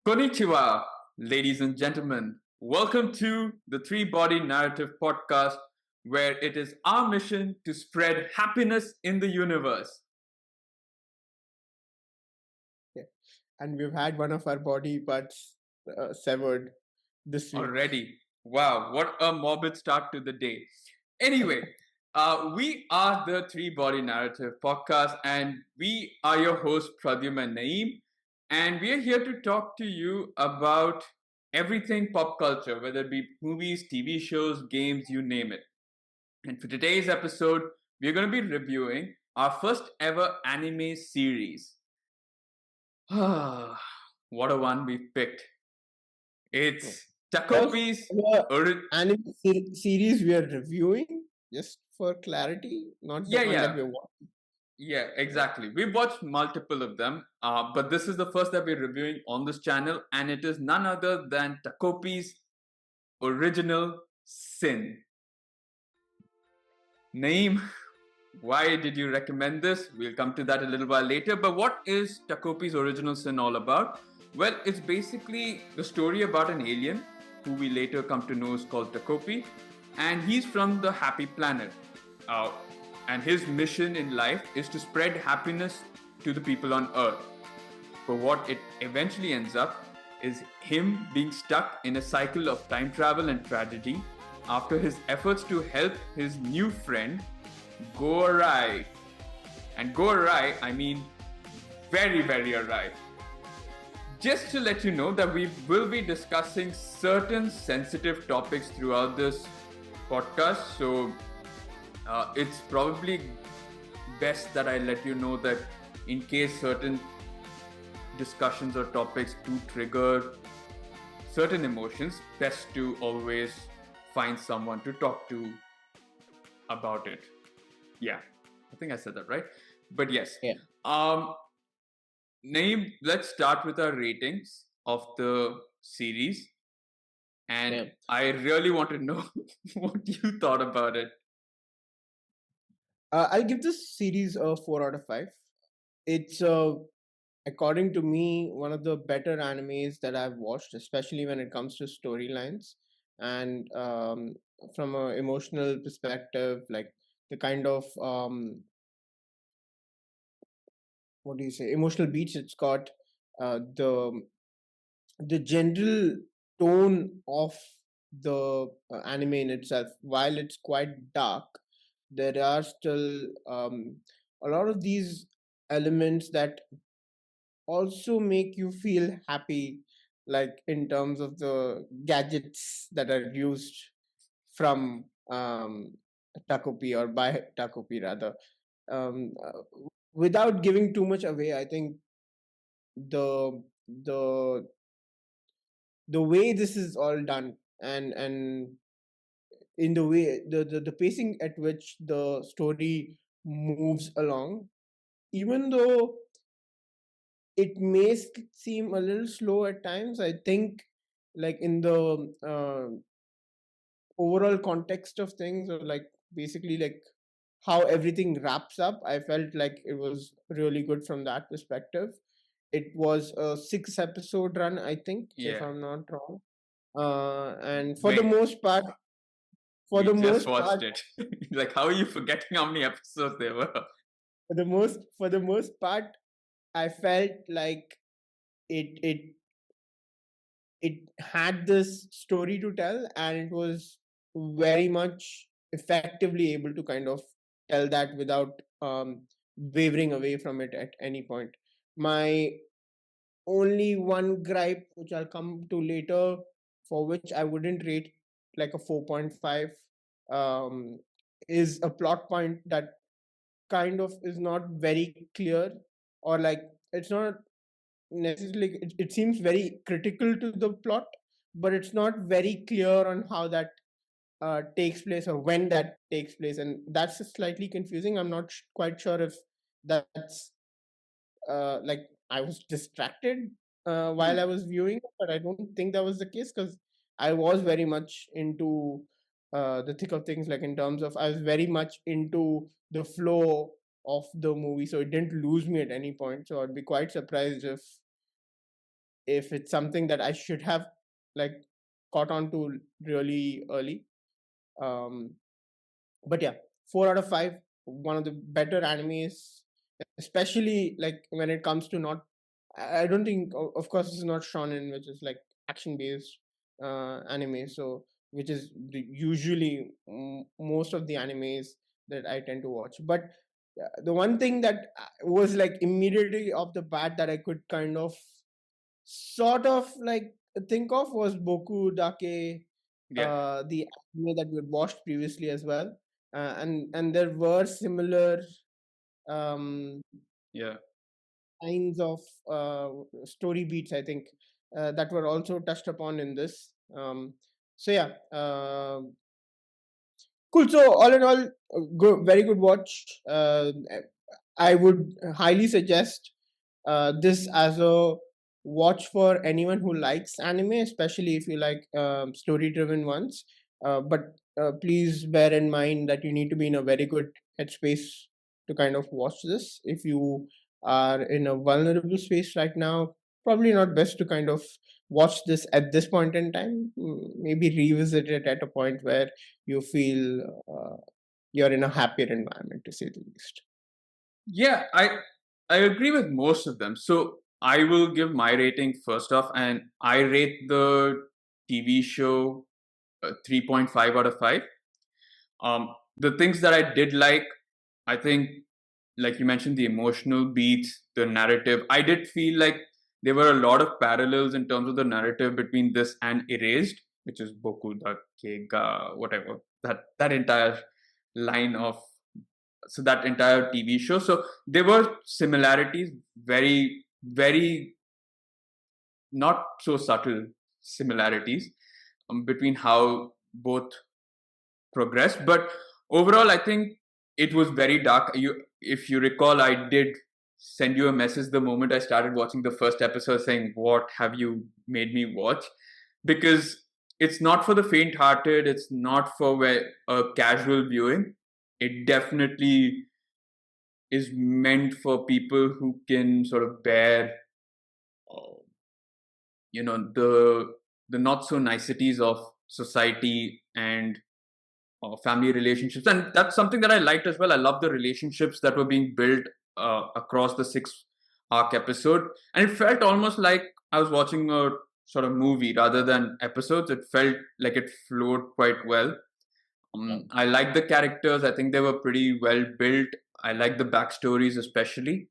Konnichiwa, ladies and gentlemen. Welcome to the Three Body Narrative podcast, where it is our mission to spread happiness in the universe. And we've had one of our body parts severed this week. Already. Wow, what a morbid start to the day. Anyway, we are the Three Body Narrative podcast, and we are your hosts, Pradyum and Naeem. And we are here to talk to you about everything pop culture, whether it be movies, TV shows, games, you name it. And for today's episode, we're going to be reviewing our first ever anime series. What a one we picked. It's Takopi's anime series we are reviewing, just for clarity, not the one that we're watching. Yeah, exactly. We've watched multiple of them, but this is the first that we're reviewing on this channel, and it is none other than Takopi's original Sin. Naeem, why did you recommend this? We'll come to that a little while later. But what is Takopi's original Sin all about? Well, it's basically the story about an alien who we later come to know is called Takopi, and he's from the Happy Planet. And his mission in life is to spread happiness to the people on Earth. But what it eventually ends up is him being stuck in a cycle of time travel and tragedy after his efforts to help his new friend go awry. And go awry, I mean very, very awry. Just to let you know that we will be discussing certain sensitive topics throughout this podcast, so it's probably best that I let you know that in case certain discussions or topics do trigger certain emotions, best to always find someone to talk to about it. Yeah, I think I said that right. But yes. Yeah. Naeem, let's start with our ratings of the series. And I really want to know what you thought about it. I'll give this series a 4 out of 5. It's, according to me, one of the better animes that I've watched, especially when it comes to storylines. And from an emotional perspective, like the kind of emotional beats it's got, the general tone of the anime in itself, while it's quite dark, there are still a lot of these elements that also make you feel happy, like in terms of the gadgets that are used from Takopi, or by Takopi rather. Without giving too much away, I think the way this is all done, and in the way the pacing at which the story moves along, even though it may seem a little slow at times, I think, like in the overall context of things, or like basically like how everything wraps up, I felt like it was really good from that perspective. It was a 6-episode run, I think, if I'm not wrong. And for the most part, watched it. Like, how are you forgetting how many episodes there were? For the most part, I felt like it had this story to tell, and it was very much effectively able to kind of tell that without wavering away from it at any point. My only one gripe, which I'll come to later, for which I wouldn't rate like a 4.5, is a plot point that kind of is not very clear, or like it's not necessarily, it seems very critical to the plot, but it's not very clear on how that takes place or when that takes place, and that's slightly confusing. I'm not quite sure if that's like I was distracted while I was viewing, but I don't think that was the case, because I was very much into the thick of things, like in terms of I was very much into the flow of the movie, so it didn't lose me at any point. So I'd be quite surprised if if it's something that I should have like caught on to really early. um but yeah, 4 out of 5, one of the better animes, especially like when it comes to not, I don't think, of course this is not shonen, which is like action based anime, so which is usually most of the animes that I tend to watch. But the one thing that was like immediately off the bat that I could kind of sort of like think of was Boku Dake, Yeah, the anime that we had watched previously as well, and there were similar um, yeah. kinds of story beats, I think, that were also touched upon in this. So yeah, cool. So all in all, very good watch. I would highly suggest this as a watch for anyone who likes anime, especially if you like story-driven ones. But please bear in mind that you need to be in a very good headspace to kind of watch this. If you are in a vulnerable space right now, probably not best to kind of watch this at this point in time. Maybe revisit it at a point where you feel you're in a happier environment, to say the least. Yeah, I agree with most of them. So I will give my rating first off, and I rate the TV show 3.5 out of 5. The things that I did like, I think, like you mentioned, the emotional beats, the narrative. I did feel like there were a lot of parallels in terms of the narrative between this and Erased, which is Boku da Kega, whatever that entire line of, so that entire TV show. So there were similarities, very very not so subtle similarities between how both progressed. But overall, I think it was very dark. If you recall, I did send you a message the moment I started watching the first episode saying, "What have you made me watch?" Because it's not for the faint-hearted. It's not for a casual viewing. It definitely is meant for people who can sort of bear, uh, the not so niceties of society and family relationships, and that's something that I liked as well. I love the relationships that were being built across the 6 arc episode, and it felt almost like I was watching a sort of movie rather than episodes. It felt like it flowed quite well. I like the characters. I think they were pretty well built. I like the backstories especially.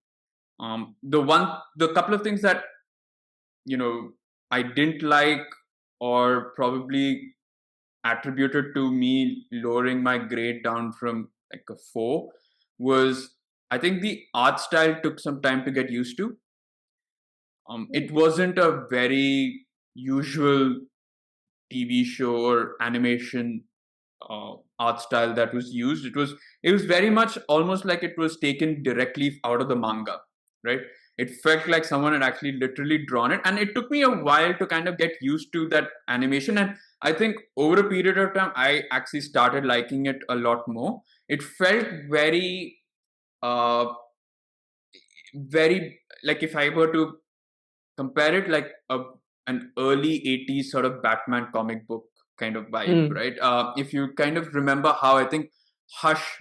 The couple of things that you know I didn't like, or probably attributed to me lowering my grade down from like a 4, was I think the art style took some time to get used to. It wasn't a very usual TV show or animation art style that was used. It was very much almost like it was taken directly out of the manga, right? It felt like someone had actually literally drawn it, and it took me a while to kind of get used to that animation. And I think over a period of time, I actually started liking it a lot more. It felt very, uh, very like if I were to compare it like an early 80s sort of Batman comic book kind of vibe, Mm. right? If you kind of remember how I think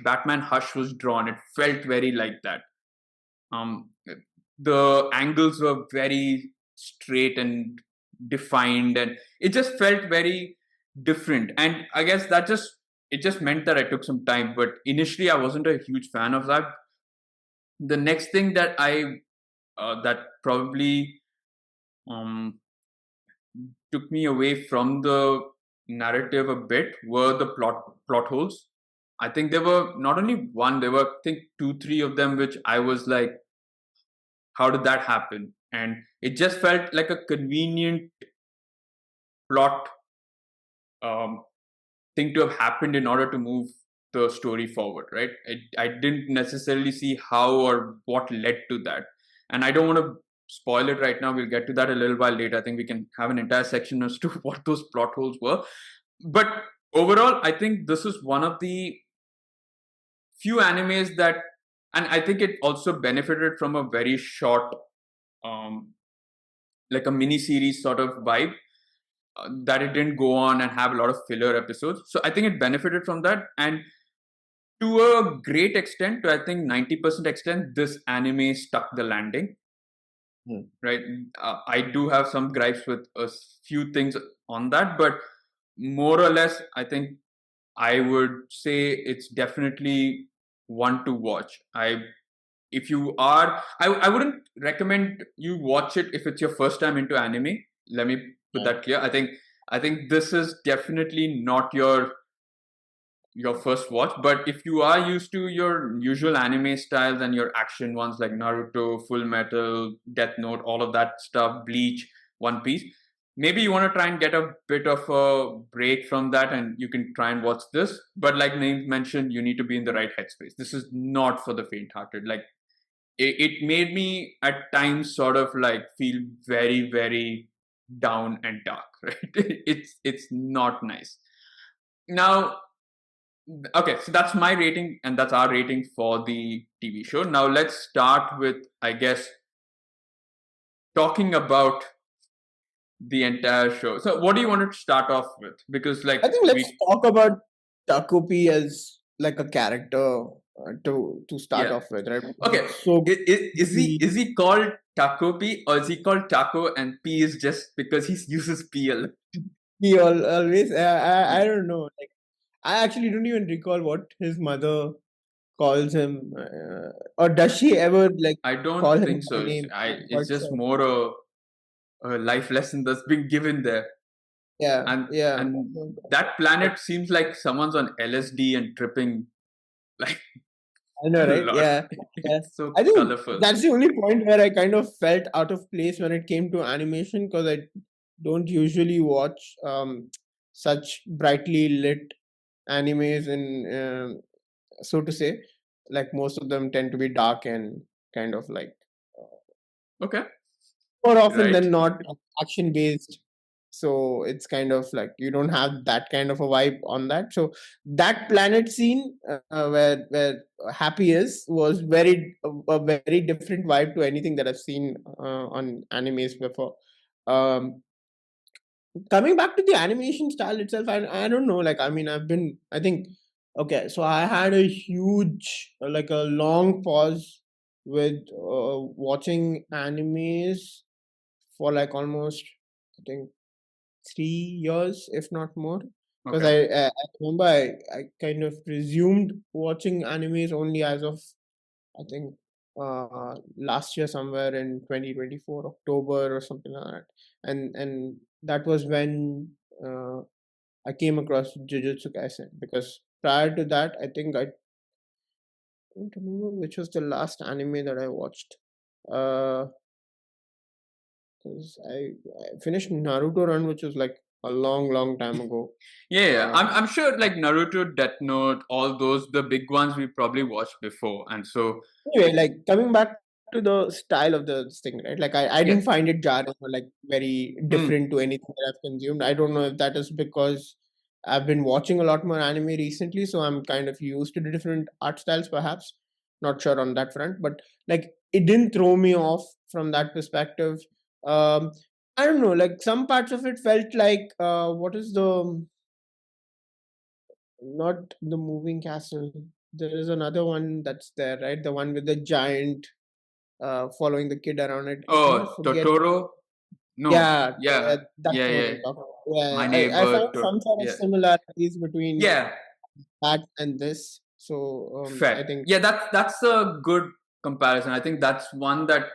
Batman Hush was drawn, it felt very like that. Um, the angles were very straight and defined, and it just felt very different. And I guess it just meant that I took some time, but initially I wasn't a huge fan of that. The next thing that that probably um, took me away from the narrative a bit were the plot holes. I think there were not only one, there were I think 2, 3 of them, which I was like, how did that happen? And it just felt like a convenient plot um, thing to have happened in order to move the story forward, right? I didn't necessarily see how or what led to that. And I don't want to spoil it right now. We'll get to that a little while later. I think we can have an entire section as to what those plot holes were. But overall, I think this is one of the few animes that, and I think it also benefited from a very short, um, like a mini series sort of vibe, that it didn't go on and have a lot of filler episodes. So I think it benefited from that. And to a great extent, to I think 90% extent, this anime stuck the landing. Right. I do have some gripes with a few things on that, but more or less, I think I would say it's definitely one to watch. If you are, I wouldn't recommend you watch it if it's your first time into anime. Let me put Yeah. that clear. I think this is definitely not your first watch. But if you are used to your usual anime styles and your action ones like Naruto, Full Metal, Death Note, all of that stuff, Bleach, One Piece, maybe you want to try and get a bit of a break from that and you can try and watch this. But like Naeem mentioned, you need to be in the right headspace. This is not for the faint hearted. Like it made me at times sort of like feel very, very down and dark, right? It's not nice. Now, okay, so that's my rating and that's our rating for the TV show. Now let's start with, I guess, talking about the entire show. So what do you want to start off with? Because like I think let's we talk about Takopi as like a character to start yeah. off with, right? Because Okay. it's so Is he called Takopi or is he called Taco and P is just because he uses P a lot? he always I don't know. Like I actually don't even recall what his mother calls him, or does she ever like I call don't him think by so. name? It's just more a life lesson that's been given there. Yeah, And yeah. and that planet seems like someone's on LSD and tripping like I know, a right? lot. Yeah, yeah. It's so I think colorful. that's the only point where I kind of felt out of place when it came to animation because I don't usually watch such brightly lit animes in so to say. Like most of them tend to be dark and kind of like Okay, more often right. than not action based. So it's kind of like you don't have that kind of a vibe on that. So that planet scene where Happy is was a very different vibe to anything that I've seen on animes before. Um, Coming back to the animation style itself, I don't know. Like I mean, I think okay. So I had a huge like a long pause with watching animes for like almost I think 3 years, if not more. Because Okay. I remember I kind of resumed watching animes only as of I think last year somewhere in 2024 October or something like that, and that was when I came across Jujutsu Kaisen because prior to that I think I don't remember which was the last anime that I watched. Uh, 'Cause I finished Naruto run, which was like a long, long time ago. Yeah. Uh, I'm sure like Naruto, Death Note, all those the big ones we probably watched before, and so anyway, like coming back to the style of the thing, right? Like I yeah. didn't find it jarring or like very Hmm. different to anything that I've consumed. I don't know if that is because I've been watching a lot more anime recently, so I'm kind of used to the different art styles, perhaps. Not sure on that front, but like it didn't throw me off from that perspective. Um, I don't know, like some parts of it felt like what is the not the moving castle. There is another one that's there, right? The one with the giant following the kid around. I kind of Oh, forget. Totoro. No. Yeah, Yeah. that's Yeah. the one Yeah. I'm talking about. Yeah, My I neighbor. found some sort of Yeah. similarities between Yeah. that and this. So I Fair. think Yeah. That's a good comparison. I think that's one that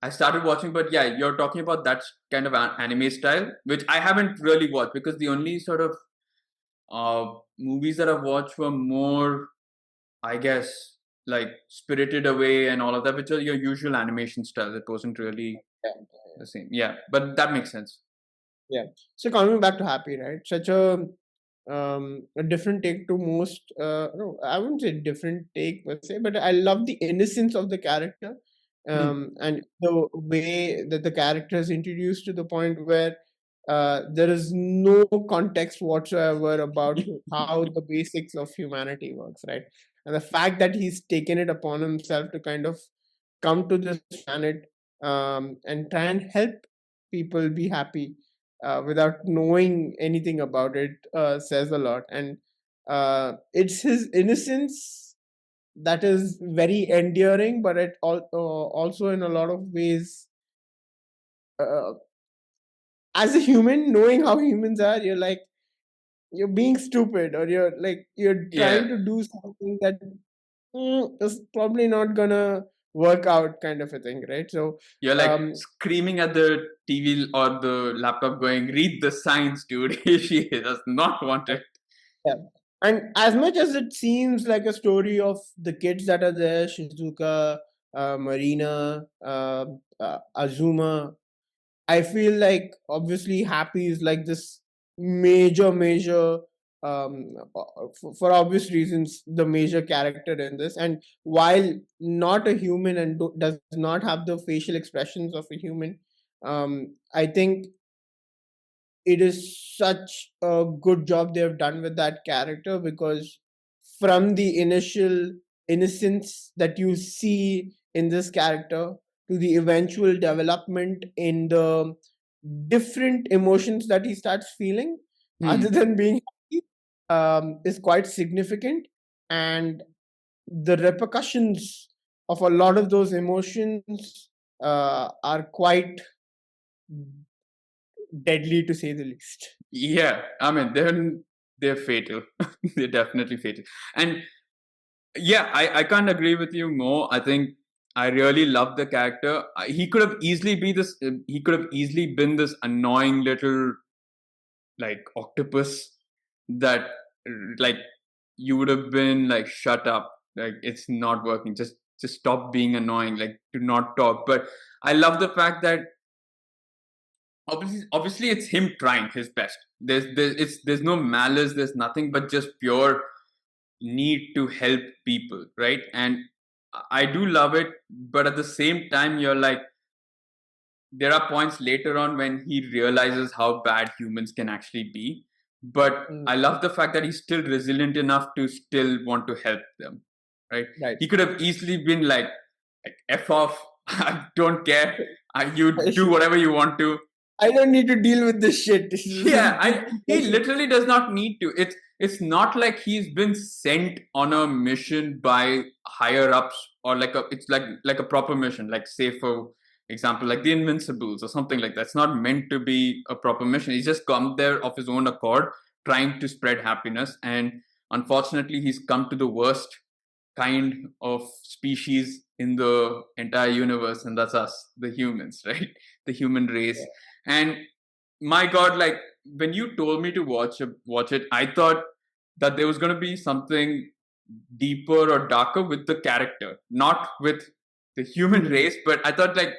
I started watching, but yeah, you're talking about that kind of anime style, which I haven't really watched because the only sort of movies that I've watched were more, I guess, like Spirited Away and all of that, which are your usual animation style. It wasn't really yeah, the same. Yeah, but that makes sense. yeah. So coming back to Happy, right? Such a different take to most no, I wouldn't say different take per se, but I love the innocence of the character. Hmm. And the way that the character is introduced to the point where there is no context whatsoever about how the basics of humanity works, right? And the fact that he's taken it upon himself to kind of come to this planet and try and help people be happy without knowing anything about it says a lot. And it's his innocence that is very endearing, but also in a lot of ways, uh, as a human, knowing how humans are, you're like, you're being stupid, or you're Yeah, trying to do something that is probably not gonna work out, kind of a thing, right? So you're like um screaming at the TV or the laptop, going, "Read the signs, dude." She does not want it. yeah. And as much as it seems like a story of the kids that are there, Shizuka, Marina, Azuma, I feel like obviously Happy is like this major, for obvious reasons, the major character in this. And while not a human and does not have the facial expressions of a human, I think it is such a good job they have done with that character, because from the initial innocence that you see in this character to the eventual development in the different emotions that he starts feeling other Hmm. than being happy, is quite significant. And the repercussions of a lot of those emotions are quite deadly, to say the least. Yeah, I mean they're fatal. They're definitely fatal. And yeah, I can't agree with you more. I think I really love the character. He could have easily be this. He could have easily been this annoying little like octopus that like you would have been like, shut up, like it's not working, just stop being annoying, like do not talk. But I love the fact that obviously it's him trying his best. There's no malice, there's nothing but just pure need to help people, right? And I do love it, but at the same time you're like, there are points later on when he realizes how bad humans can actually be. But Mm, I love the fact that he's still resilient enough to still want to help them, right? right. He could have easily been like F off, I don't care, you do whatever you want to. I don't need to deal with this shit. Yeah, Keep he working. literally does not need to. It's not like he's been sent on a mission by higher ups, or like a, it's like a proper mission, like say for example like the Invincibles or something like that. It's not meant to be a proper mission. He's just come there of his own accord, trying to spread happiness. And unfortunately he's come to the worst kind of species in the entire universe, and that's us, the humans, right? The human race. And my god, like when you told me to watch it, I thought that there was going to be something deeper or darker with the character, not with the human Hmm. race. But I thought like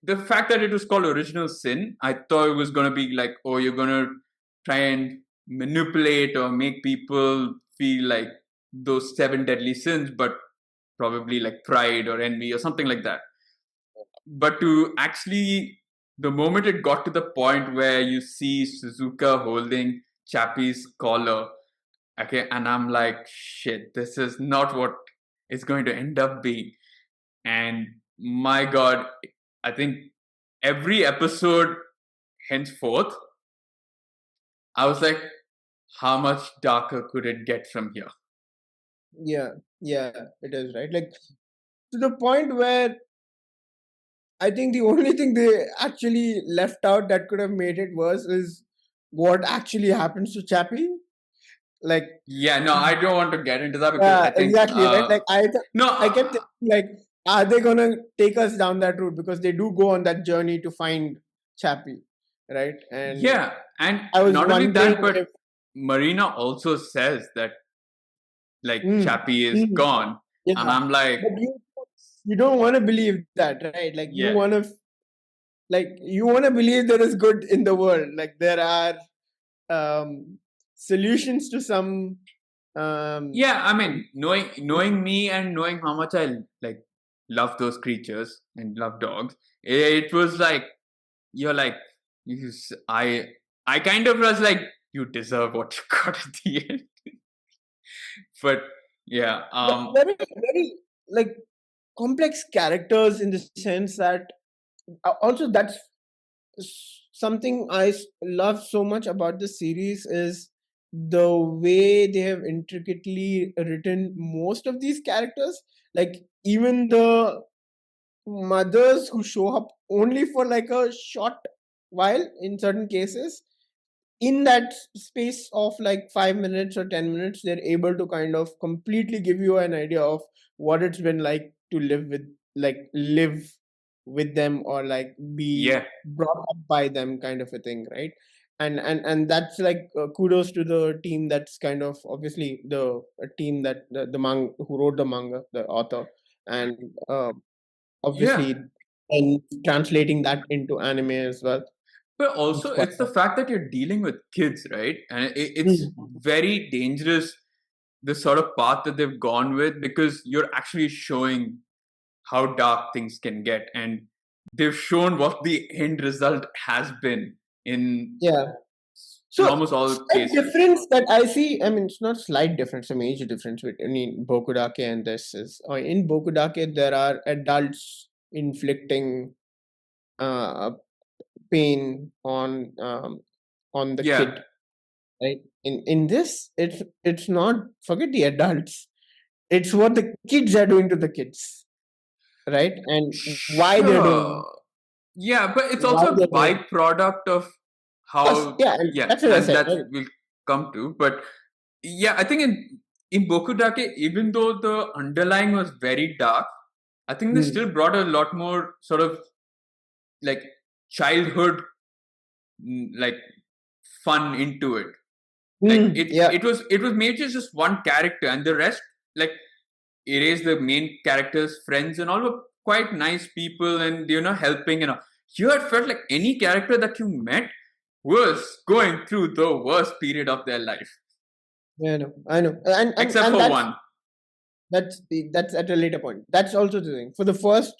the fact that it was called Original Sin, I thought it was going to be like, oh, you're going to try and manipulate or make people feel like those seven deadly sins, but probably like pride or envy or something like that. But to actually, the moment it got to the point where you see Suzuka holding Chappie's collar, okay, and I'm like, shit, this is not what it's going to end up being. And my god, I think every episode henceforth, I was like, how much darker could it get from here? Yeah, yeah, it is, right. Like, to the point where I think the only thing they actually left out that could have made it worse is what actually happens to Chappie. Like, Yeah, no, I don't want to get into that because yeah, I think exactly, right. Like, I no, kept thinking, like, are they gonna take us down that route, because they do go on that journey to find Chappie, right? And yeah, and I was not only wondering that, but if Marina also says that like mm, Chappie is mm, gone, and yeah, I'm like, but you don't want to believe that, right? Like, yeah, you want to believe there is good in the world. Like, there are solutions to some um yeah. I mean, knowing me and knowing how much I like love those creatures and love dogs, it was like you're like you. I kind of was like, you deserve what you got at the end. But yeah, very very like complex characters, in the sense that also that's something love so much about the series is the way they have intricately written most of these characters. Like even the mothers who show up only for like a short while in certain cases, in that space of like 5 minutes or 10 minutes, they're able to kind of completely give you an idea of what it's been like to live with them, or like be Yeah, brought up by them, kind of a thing, right? And that's like kudos to the team, that's kind of obviously the team that the manga who wrote the manga, the author, and yeah. obviously and translating that into anime as well. But It's also, quite it's the fact that you're dealing with kids, right? And it's Mm. very dangerous, the sort of path that they've gone with, because you're actually showing how dark things can get. And they've shown what the end result has been Yeah. in So almost all slight cases. difference that I see, I mean, it's not slight difference, a major difference between Bokudake and this is, in Bokudake there are adults inflicting uh, pain on the Yeah. kid, right? In this, it's not, forget the adults, it's what the kids are doing to the kids, right? And why they're doing Sure. Yeah, but it's why also a they're doing. byproduct of Of course, how, yeah, and yeah, that's what I and said, that right? will come to. But yeah, I think in Bokudake, even though the underlying was very dark, I think they Hmm. still brought a lot more sort of like childhood, like fun into it. Like Hmm. Yeah. it was major just one character, and the rest, like, erase the main characters, friends, and all were quite nice people, and helping. Here it felt like any character that you met was going through the worst period of their life, Yeah, I know, and and except and for that's one. that's at a later point. That's also the thing. For the first,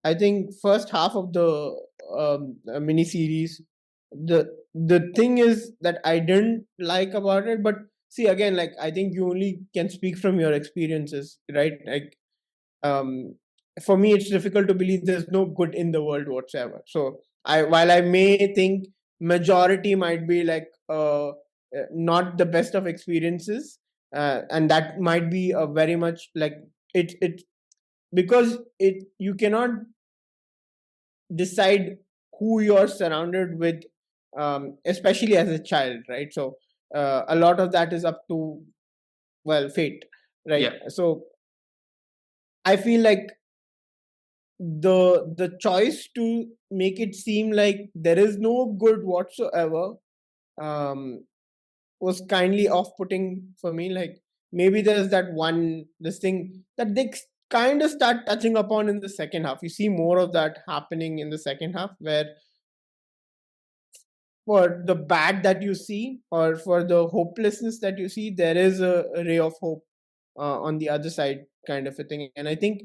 I think, first half of the mini series, the thing is that I didn't like about it. But see, again, like I think you only can speak from your experiences, right? Like um, for me, it's difficult to believe there's no good in the world whatsoever. So while I may think majority might be like not the best of experiences, and that might be a very much like it because it you cannot decide who you're surrounded with, especially as a child, right? So a lot of that is up to, well, fate, right? Yeah, So I feel like the choice to make it seem like there is no good whatsoever um was kindly off-putting for me. Like maybe there's that one this thing that they kind of start touching upon in the second half. You see more of that happening in the second half, where for the bad that you see, or for the hopelessness that you see, there is a ray of hope on the other side, kind of a thing. And I think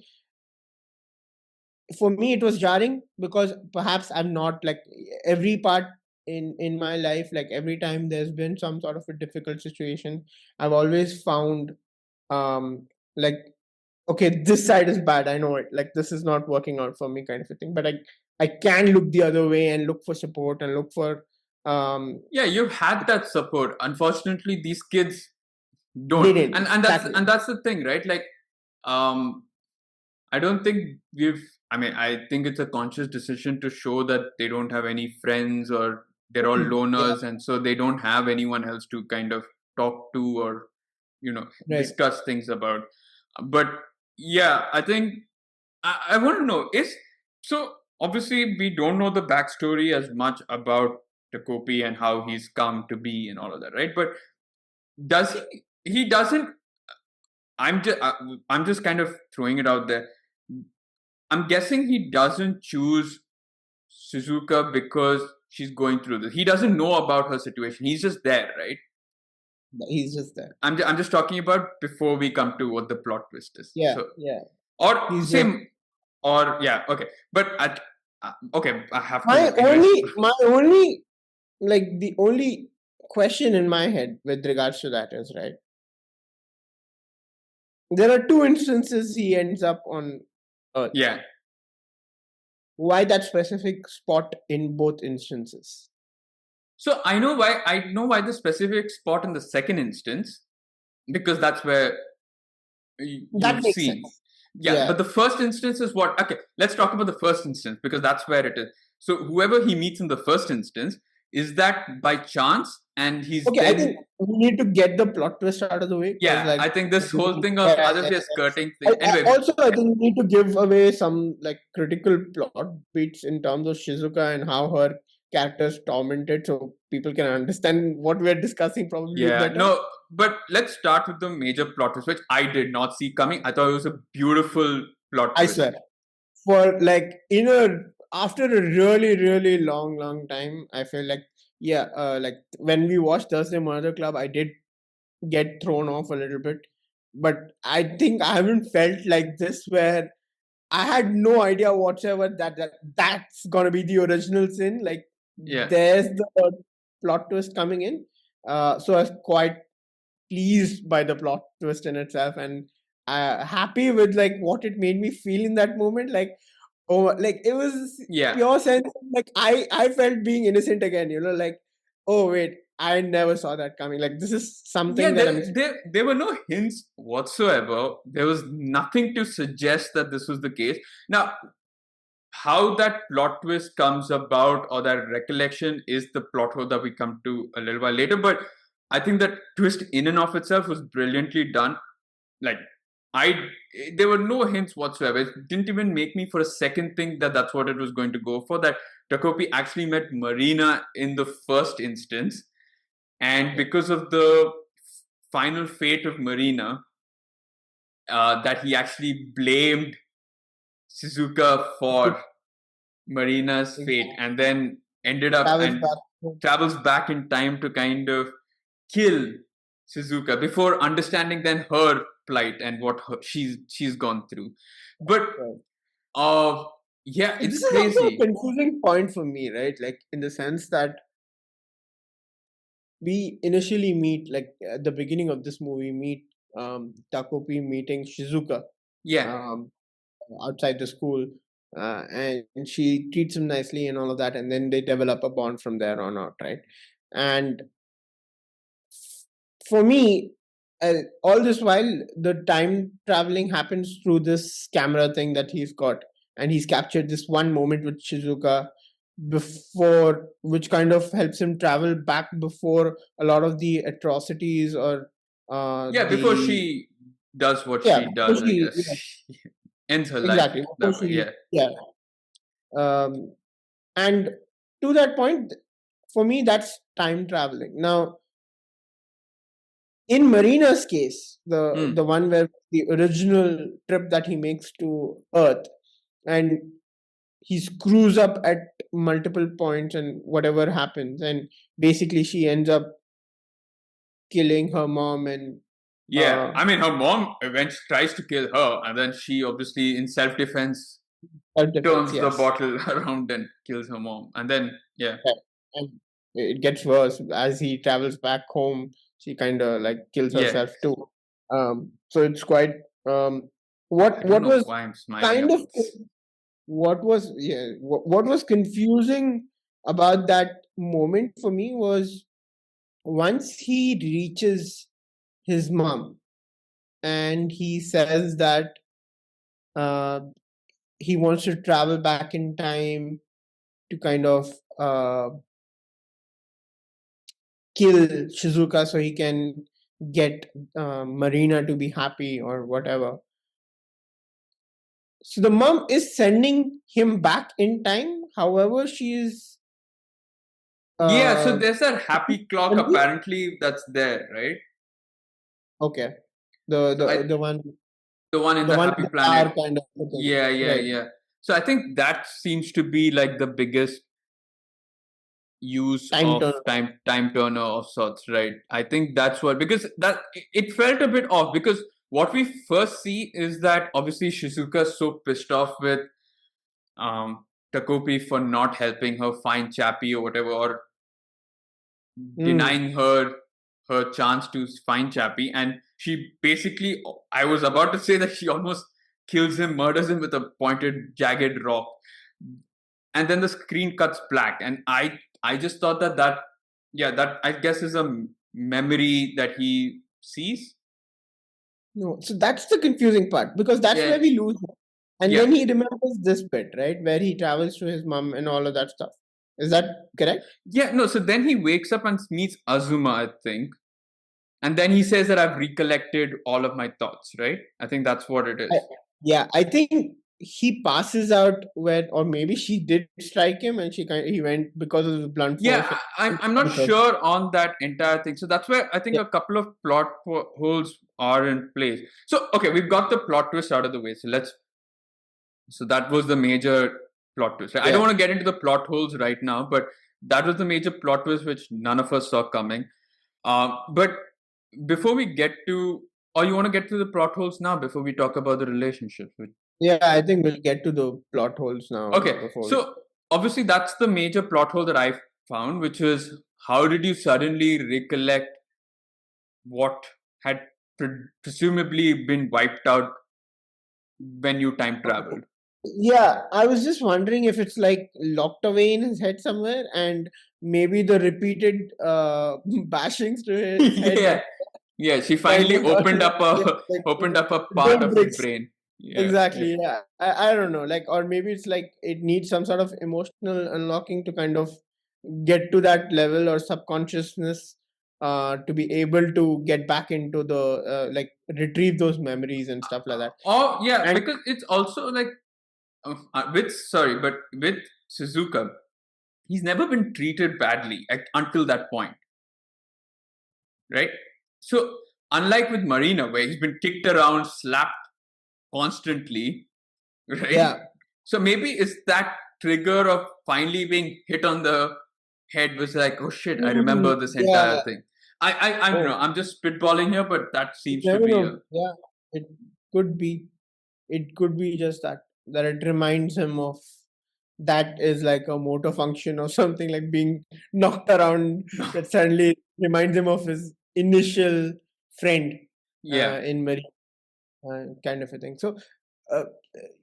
for me it was jarring because perhaps I'm not like every part in my life, like every time there's been some sort of a difficult situation, I've always found um like, okay, this side is bad, I know it, like this is not working out for me, kind of a thing, but I can look the other way and look for support and look for um yeah, you've had that support. Unfortunately, these kids they don't, didn't and that's exactly. and that's the thing, right? Like, um I don't think I mean, I think it's a conscious decision to show that they don't have any friends, or they're all Yeah, loners, and so they don't have anyone else to kind of talk to, or, right. discuss things about. But yeah, I think I want to know is, so obviously we don't know the backstory as much about Takopi and how he's come to be and all of that, right? But does he doesn't I'm just kind of throwing it out there. I'm guessing he doesn't choose Suzuka because she's going through this. He doesn't know about her situation. He's just there, right? He's just there. I'm just talking about before we come to what the plot twist is. Yeah, So, yeah. or He's just same, or yeah, okay. But okay, I have my to, anyways. only my only like the only question in my head with regards to that is, right, there are two instances he ends up on Earth. Yeah, why that specific spot in both instances? So I know why. I know why the specific spot in the second instance, because that's where That you've makes seen. sense. Yeah, Yeah. but the first instance is what? Okay, let's talk about the first instance because that's where it is. So whoever he meets in the first instance, is that by chance, and he's Okay, I then. think we need to get the plot twist out of the way because, Yeah, like, I think this whole thing of yeah, as if yeah, you're yeah. skirting thing. Anyway, Also, I think we need to give away some like critical plot beats in terms of Shizuka and how her character is tormented, so people can understand what we're discussing probably yeah, better. no, but let's start with the major plot twist, which I did not see coming. I thought it was a beautiful plot I twist. swear, for like after a really long time, I feel like, yeah, like when we watched Thursday Murder Club, I did get thrown off a little bit, but I think I haven't felt like this where I had no idea whatsoever that's gonna be the original sin. Like, Yeah, there's the plot twist coming in. So I was quite pleased by the plot twist in itself, and happy with like what it made me feel in that moment. Like, oh, like it was yeah. pure sense. Like I felt being innocent again. Like, oh wait, I never saw that coming. Like, this is Yeah, something that I'm. there were no hints whatsoever. There was nothing to suggest that this was the case. Now, how that plot twist comes about or that recollection is the plot hole that we come to a little while later. But I think that twist in and of itself was brilliantly done. Like, I there were no hints whatsoever. It didn't even make me for a second think that that's what it was going to go for. That Takopi actually met Marina in the first instance, and because of the final fate of Marina, that he actually blamed Suzuka for Marina's fate, Exactly. and then ended up Travels and back. travels back in time to kind of kill Suzuka before understanding then her plight and what she's gone through. But Right. uh, yeah, So it's this is also a crazy. confusing point for me, right? Like, in the sense that we initially meet, like at the beginning of this movie, meet Takopi meeting Shizuka Yeah, um, outside the school, and she treats him nicely and all of that, and then they develop a bond from there on out, right? And for me, all this while, the time traveling happens through this camera thing that he's got, and he's captured this one moment with Shizuka before, which kind of helps him travel back before a lot of the atrocities or yeah. Before the she does what yeah she before does, I she guess yeah, ends her life exactly before that way. she Yeah, yeah um and to that point, for me, that's time traveling. Now, in Marina's case, the hmm. one where the original trip that he makes to Earth, and he screws up at multiple points, and whatever happens, and basically she ends up killing her mom and Yeah. uh, I mean, her mom eventually tries to kill her, and then she obviously, in self-defense, self defense. turns the Yes, bottle around and kills her mom. And then, yeah, yeah. And it gets worse as he travels back home. She kind of like kills yeah. herself too. So it's quite um, I don't what know was why I'm smiling kind of about this. what was confusing about that moment for me was once he reaches his mom and he says that uh, he wants to travel back in time to kind of uh, kill Shizuka so he can get Marina to be happy or whatever. So the mom is sending him back in time. However, she is Yeah, so uh, there's that happy clock apparently that's there, right? okay. The So I the one the one in the the one happy with the car planet. kind of thing. Yeah, yeah, Right. yeah. So I think that seems to be like the biggest use Time of turner. time turner of sorts, right? I think that's what, because that it felt a bit off, because what we first see is that obviously Shizuka's so pissed off with um Takopi for not helping her find Chappie or whatever, or Mm. denying her chance to find Chappie, and she basically, I was about to say that she almost kills him, murders him with a pointed, jagged rock. and then the screen cuts black, and I just thought that I guess is a memory that he sees. No, so that's the confusing part because that's Yeah, where we lose him. And yeah, then he remembers this bit, right, where he travels to his mom and all of that stuff. Is that correct? yeah. No, so then he wakes up and meets Azuma, I think, and then he says that I've recollected all of my thoughts. Right? I think that's what it I, is. yeah, I think he passes out when, or maybe she did strike him, and he went because of the blunt force. Yeah, I'm not sure on that entire thing. So that's where I think Yeah, a couple of plot holes are in place. So okay, we've got the plot twist out of the way. So that was the major plot twist. Right? I don't yeah. want to get into the plot holes right now, but that was the major plot twist which none of us saw coming. But before we get to, or you want to get to the plot holes now before we talk about the relationships? Yeah, I think we'll get to the plot holes now Okay, before we. so obviously that's the major plot hole that I found, which is how did you suddenly recollect what had presumably been wiped out when you time traveled? Yeah, I was just wondering if it's like locked away in his head somewhere, and maybe the repeated bashings to his head Yeah, yeah. She kind finally of got opened him. up Yeah, a like opened up a part brain of his bricks. brain. Yeah, yeah. Exactly. Yeah. I don't know. Like, or maybe it's like it needs some sort of emotional unlocking to kind of get to that level or subconsciousness to be able to get back into the like retrieve those memories and stuff like that. Oh, yeah, And because it's also like with sorry, but with Suzuka, he's never been treated badly until that point, right? So unlike with Marina, where he's been kicked around, slapped constantly, right? yeah. So maybe it's that trigger of finally being hit on the head was like, oh shit, I remember this entire Yeah. thing. I don't know. Oh, I'm just spitballing here, but that you seems to never be a know. Yeah. It could be. It could be just that it reminds him of that is like a motor function or something like being knocked around that suddenly reminds him of his initial friend yeah. in Mary, kind of a thing. So, uh,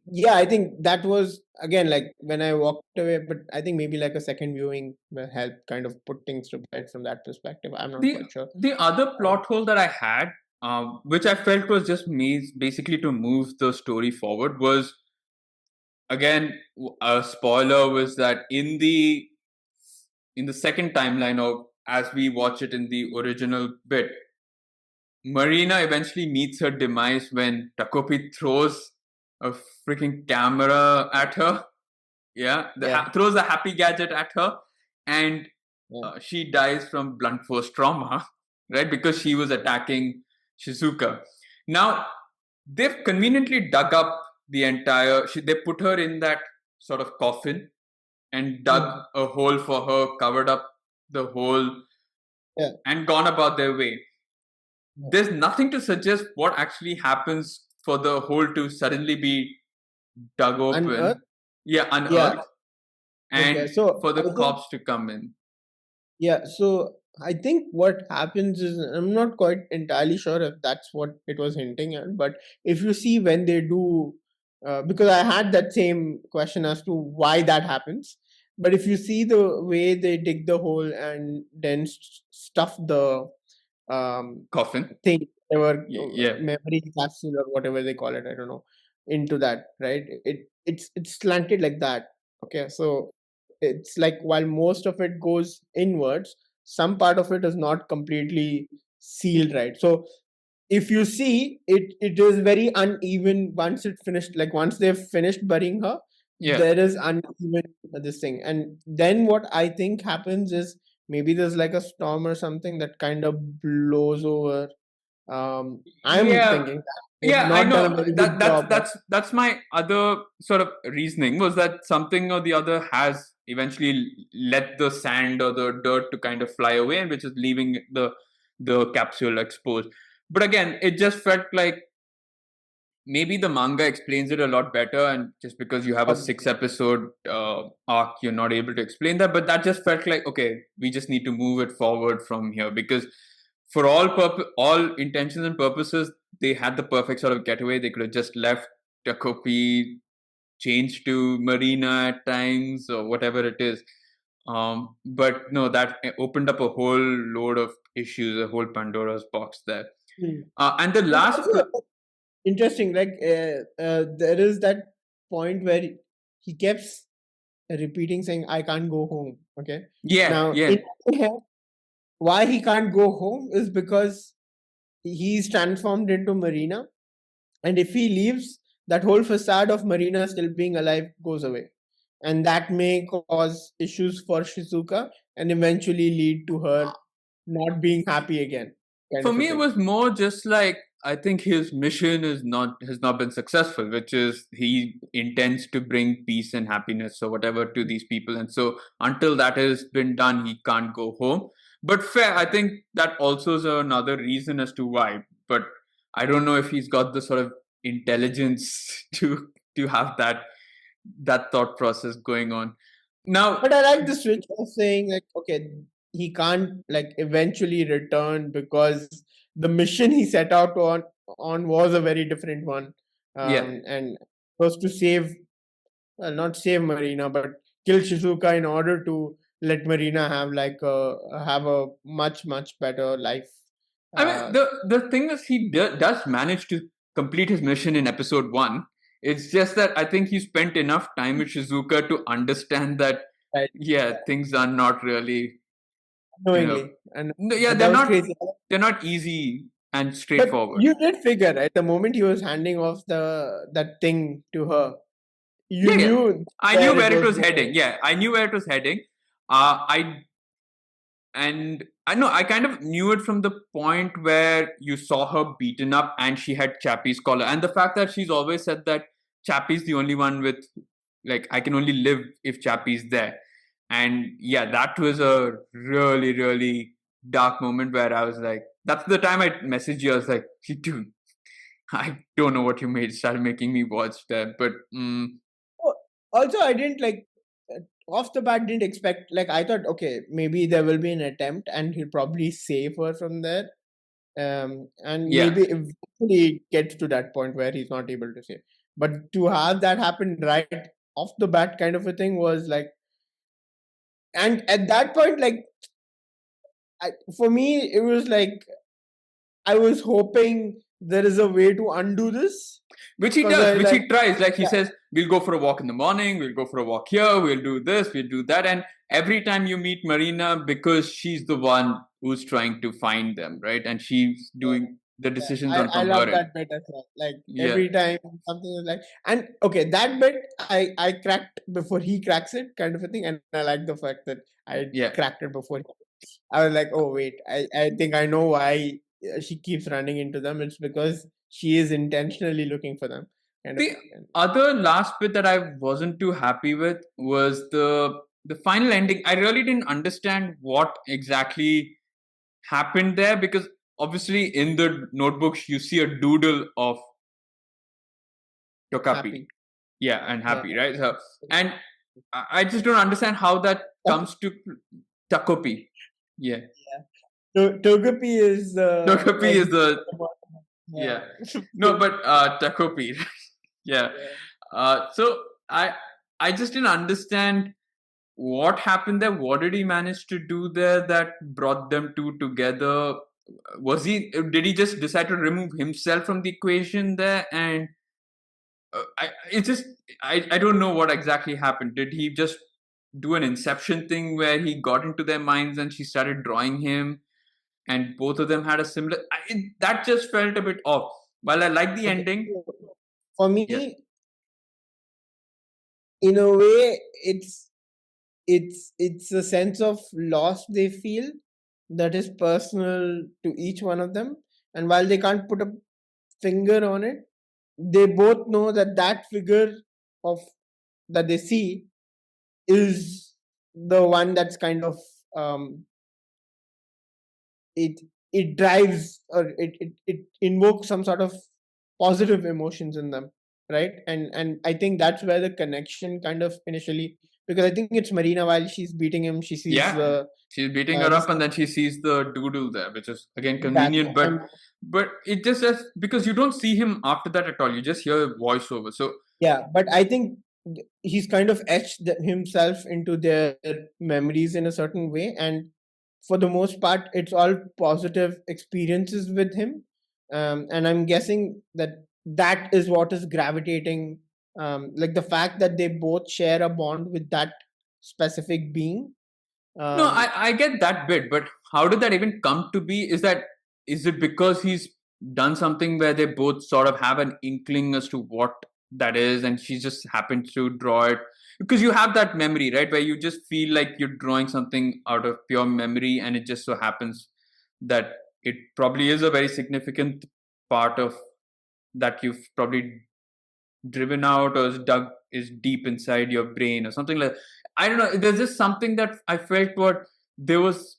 yeah, I think that was again like when I walked away, but I think maybe like a second viewing will help kind of put things to bed from that perspective. I'm not The quite sure. the other plot hole that I had, which I felt was just me basically to move the story forward, was again a spoiler was that in the second timeline, or as we watch it in the original bit, Marina eventually meets her demise when Takopi throws a freaking camera at her. Yeah, Yeah, throws a happy gadget at her, and yeah, she dies from blunt force trauma, right? Because she was attacking Shizuka. Now they've conveniently dug up the entire. They put her in that sort of coffin and dug mm, a hole for her, covered up the hole, yeah, and gone about their way. yeah. There's nothing to suggest what actually happens for the hole to suddenly be dug Unearth. open, yeah, Yeah. unearthed, Okay. and So for the I think cops to come in. yeah, so I think what happens is I'm not quite entirely sure if that's what it was hinting at, but if you see when they do, because I had that same question as to why that happens, but if you see the way they dig the hole and then stuff the Coffin. thing, whatever Yeah. memory capsule or whatever they call it, I don't know, into that, right? It's slanted like that. Okay, so it's like while most of it goes inwards, some part of it is not completely sealed, right? So if you see it, it is very uneven once it finished. Like once they've finished burying her, Yeah. there is uneven this thing, and then what I think happens is maybe there's like a storm or something that kind of blows over. I'm Yeah. thinking that they've Yeah, I not done a know very that good job of. that's my other sort of reasoning was that something or the other has eventually let the sand or the dirt to kind of fly away, and which is leaving the capsule exposed. But again, it just felt like maybe the manga explains it a lot better, and just because you have a Obviously. 6 episode arc, you're not able to explain that. But that just felt like, okay, we just need to move it forward from here, because for all intentions and purposes, they had the perfect sort of getaway. They could have just left Takopi change to Marina at times or whatever it is. But no, that opened up a whole load of issues, a whole Pandora's box there. And the It's last, also interesting. Like there is that point where he keeps repeating saying, "I can't go home." Okay. yeah, Now, yeah. in my head, why he can't go home is because he's transformed into Marina, and if he leaves, that whole facade of Marina still being alive goes away, and that may cause issues for Shizuka and eventually lead to her not being happy again, kind For of a me, it thing. was more just like I think his mission is not has not been successful, which is he intends to bring peace and happiness or whatever to these people, and so until that has been done, he can't go home. But fair, I think that also is another reason as to why. But I don't know if he's got the sort of intelligence to have that thought process going on. Now, But I like the switch of saying like, okay, he can't like eventually return because the mission he set out on was a very different one, yeah. and was to save, well, not save Marina, but kill Shizuka in order to let Marina have a much better life. I mean, Uh, the thing is, he does manage to complete his mission in episode one. It's just that I think he spent enough time with Shizuka to understand that, right, yeah, things are not really, you know, knowingly, and no, yeah, that was crazy. they're not easy and But straightforward. you did figure, right? The moment he was handing off the that thing to her, you Yeah, yeah. knew I knew where it where it was was heading. going. Yeah, I knew where it was heading. I and I know I kind of knew it from the point where you saw her beaten up and she had Chappie's collar, and the fact that she's always said that Chappie's the only one with, like, I can only live if Chappie's there. And yeah, that was a really dark moment where I was like, that's the time I messaged you. I was like, dude, I don't know what you made started making me watch that, but Oh, also, I didn't like off the bat didn't expect, like, I thought, okay, maybe there will be an attempt and he'll probably save her from there. And yeah. maybe eventually it gets to that point where he's not able to save. But to have that happen right off the bat kind of a thing was like, and at that point, like, for me, it was like I was hoping there is a way to undo this Which he because does, I which like, he tries. Like he yeah, says, we'll go for a walk in the morning, we'll go for a walk here, we'll do this, we'll do that. And every time you meet Marina, because she's the one who's trying to find them, right? And she's yeah, doing the yeah, decisions on I from love her end. that bit as well. Like Yeah. every time something is like, and okay, that bit I cracked before he cracks it, kind of a thing, and I like the fact that I Yeah. cracked it before. I was like, oh wait, I think I know why she keeps running into them. It's because she is intentionally looking for them, kind of The thing. And other last bit that I wasn't too happy with was the final ending. I really didn't understand what exactly happened there, because obviously in the notebooks you see a doodle of Tokapi. happy, Yeah, and yeah, happy, right? So, and I just don't understand how that comes to Takopi. Yeah, Togepi is Tokapi like is the, yeah, yeah. No, but Takopi. Yeah. yeah. So I just didn't understand what happened there. What did he manage to do there that brought them two together? Was he, did he just decide to remove himself from the equation there? And it's just I don't know what exactly happened. Did he just do an inception thing where he got into their minds and she started drawing him, and both of them had a similar? That just felt a bit off. While I like the Okay, ending, for yeah, me, in a way, it's a sense of loss they feel that is personal to each one of them, and while they can't put a finger on it, they both know that that figure of that they see is the one that's kind of um, it it drives or it invokes some sort of positive emotions in them, right? And I think that's where the connection kind of initially, because I think it's Marina, while she's beating him, she sees yeah, the she's beating her this up, and then she sees the doodle there, which is again exactly. convenient, but it just says, because you don't see him after that at all. You just hear a voiceover. So Yeah, but I think he's kind of etched himself into their memories in a certain way, and for the most part it's all positive experiences with him. And I'm guessing that that is what is gravitating, like the fact that they both share a bond with that specific being. No, um, I get that bit, but how did that even come to be? Is it because he's done something where they both sort of have an inkling as to what that is, and she just happened to draw it? Because you have that memory, right, where you just feel like you're drawing something out of pure memory, and it just so happens that it probably is a very significant part of that you've probably driven out or is deep inside your brain or something like. I don't know, there's just something that I felt what there was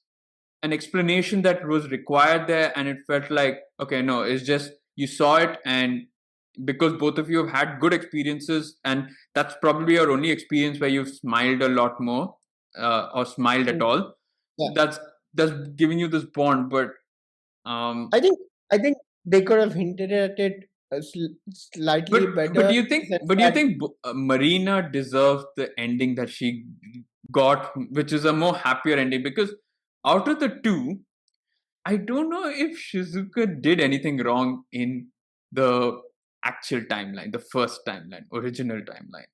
an explanation that was required there, and it felt like, okay, no, it's just you saw it, and because both of you have had good experiences, and that's probably your only experience where you've smiled a lot more, or smiled at all, yeah, that's giving you this bond. But I um think I think they could have hinted at it slightly but better, do you in the think sense but do you that think Marina deserves the ending that she got, which is a more happier ending? Because out of the two, I don't know if Shizuka did anything wrong in the actual timeline, the first timeline, original timeline.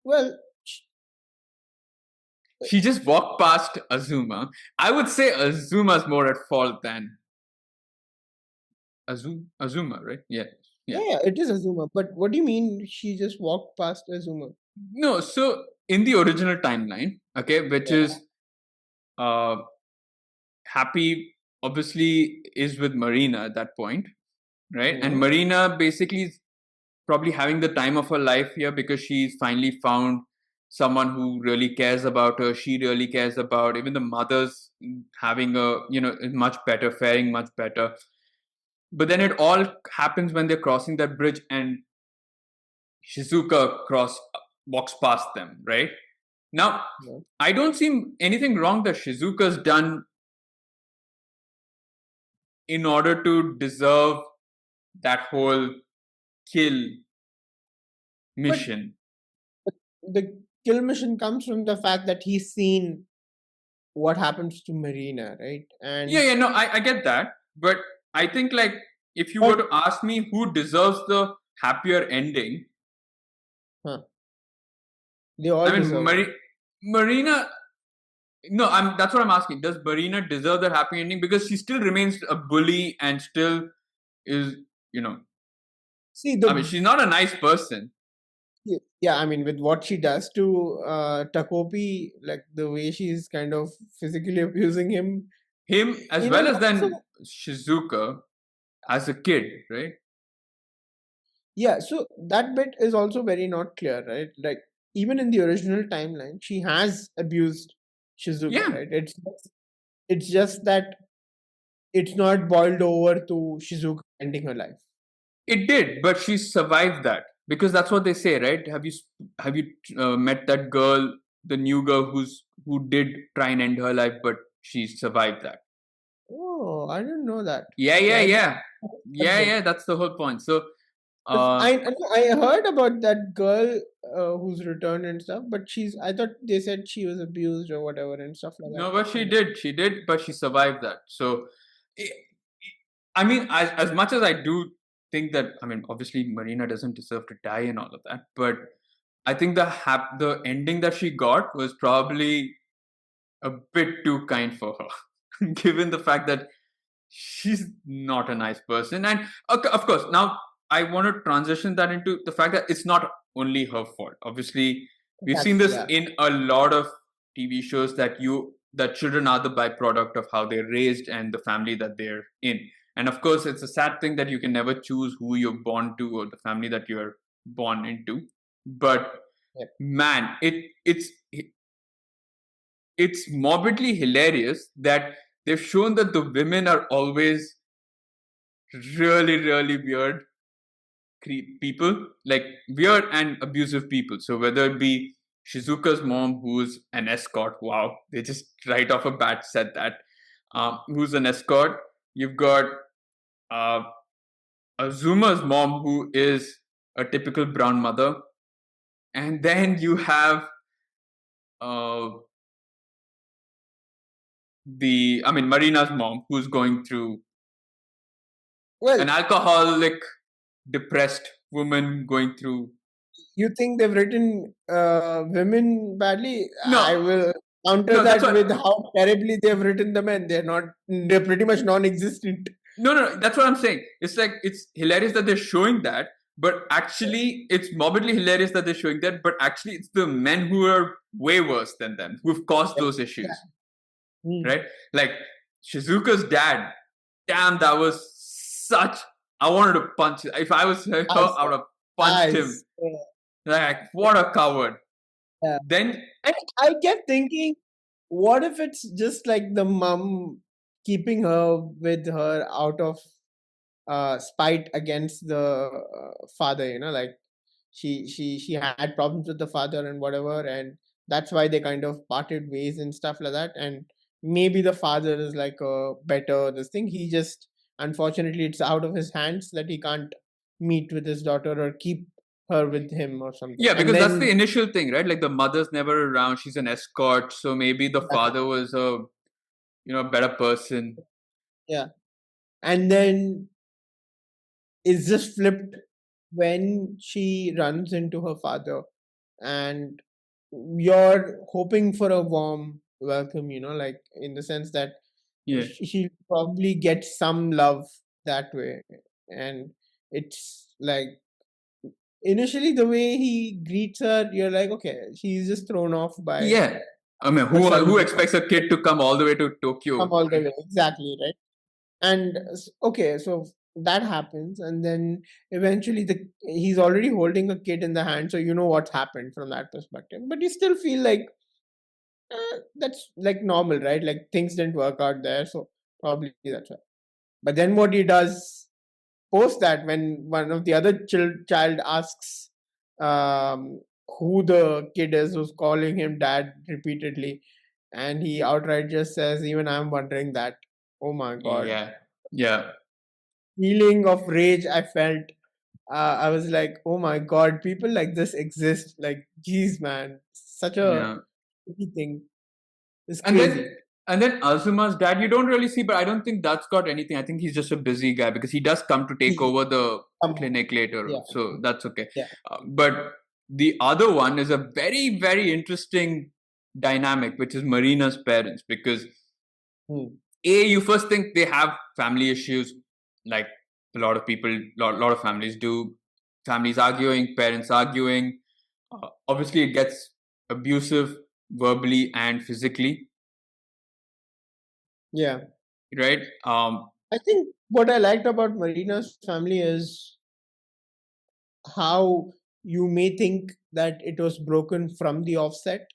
well, She just walked past Azuma. I would say Azuma's more at fault than Azuma, right? Yeah, yeah. yeah, it is Azuma. But what do you mean she just walked past Azuma? No, so in the original timeline, okay, which Yeah. is uh Happy obviously is with Marina at that point, right? And Hmm. Marina basically is probably having the time of her life here because she's finally found someone who really cares about her. She really cares about even the mother's having a, much better, faring much better. But then it all happens when they're crossing that bridge and Shizuka walks past them, right? Now, Yeah. I don't see anything wrong that Shizuka's done in order to deserve that whole kill But mission. the kill mission comes from the fact that he's seen what happens to Marina, right? Yeah, And yeah, no, I get that. But I think, like, if you were but to ask me who deserves the happier ending, huh, they all I mean, deserve it. Marina. No, that's what I'm asking. Does Marina deserve that happy ending? Because she still remains a bully and still is, you know, See I mean, the she's not a nice person. yeah, I mean, with what she does to Takopi, like the way she's kind of physically abusing him, Him as in a well as way. then So Shizuka as a kid, right? yeah, so that bit is also very not clear, right? Like even in the original timeline, she has abused Shizuka, Yeah, right? It's just that it's not boiled over to Shizuka ending her life. it did, but she survived that because that's what they say, right? Have you met that girl, the new girl who did try and end her life, but she survived that? Oh, I didn't know that. Yeah, So yeah, I didn't yeah, know that yeah, bit. yeah. That's the whole point. So, Because uh, I heard about that girl who's returned and stuff, but I thought they said she was abused or whatever and stuff like that. no, but she did, but she survived that. So, I I mean, as much as I do think that, I mean, obviously Marina doesn't deserve to die and all of that, but I think the ending that she got was probably a bit too kind for her, given the fact that she's not a nice person. And okay, of course, now I want to transition that into the fact that it's not only her fault. Obviously, we've seen That's this yeah, in a lot of TV shows that children are the byproduct of how they're raised and the family that they're in. And of course, it's a sad thing that you can never choose who you're born to or the family that you're born into. But yeah. man, it's morbidly hilarious that they've shown that the women are always really, really weird people, like weird and abusive people. So whether it be Shizuka's mom, who's an escort, wow, they just right off a bat said that, who's an escort. You've got uh, Azuma's mom, who is a typical brown mother, and then you have uh, Marina's mom, who's going through Well, an alcoholic, depressed woman going through. you think they've written women badly? I No, will counter no, that's that with what. how terribly they've written the men. They're pretty much non-existent. No, no, that's what I'm saying. It's like it's hilarious that they're showing that, but actually, it's morbidly hilarious that they're showing that. But actually, it's the men who are way worse than them who've caused Yeah. those Yeah. issues, Hmm. right? Like Shizuka's dad. Damn, that was such. I wanted to punch. If I was her, Nice. I would have punched him. Nice. Yeah. Like, what a coward. Yeah. Then, And I kept thinking, what if it's just like the mom keeping her with her out of spite against the father, like she had problems with the father and whatever, and that's why they kind of parted ways and stuff like that. And maybe the father is like a better this thing. He just, unfortunately, it's out of his hands that he can't meet with his daughter or keep her with him or something. yeah, And because that's the then initial thing, right? Like the mother's never around. She's an escort, so maybe the father was a better person. yeah, and then it's just flipped when she runs into her father, and you're hoping for a warm welcome, like in the sense that Yeah. she'll probably get some love that way. And it's like initially the way he greets her, you're like, okay, she's just thrown off by Yeah. I mean, her who son's expects a kid to come all the way to come Tokyo? all the way. Exactly, right? And okay, so that happens, and then eventually he's already holding a kid in the hand, so you know what's happened from that perspective, but you still feel like that's like normal, right? Like things didn't work out there, so probably that's why. But then what he does post that, when one of the other child asks um, who the kid is who's calling him dad repeatedly, and he outright just says, even I'm wondering that. Oh my god. Yeah. Yeah. Feeling of rage I felt. I was like, oh my god, people like this exist. Like, geez, man, such a Yeah. tricky thing. It's And then crazy. and then Azuma's dad, you don't really see, but I don't think that's got anything. I think he's just a busy guy because he does come to take He, over the um, clinic later, yeah, so that's okay. yeah. But the other one is a very, very interesting dynamic, which is Marina's parents, because Hmm. you first think they have family issues, like a lot of people, lot of families do. Families arguing, parents arguing. Obviously, it gets abusive verbally and physically, Yeah. right? I think what I liked about Marina's family is how you may think that it was broken from the offset,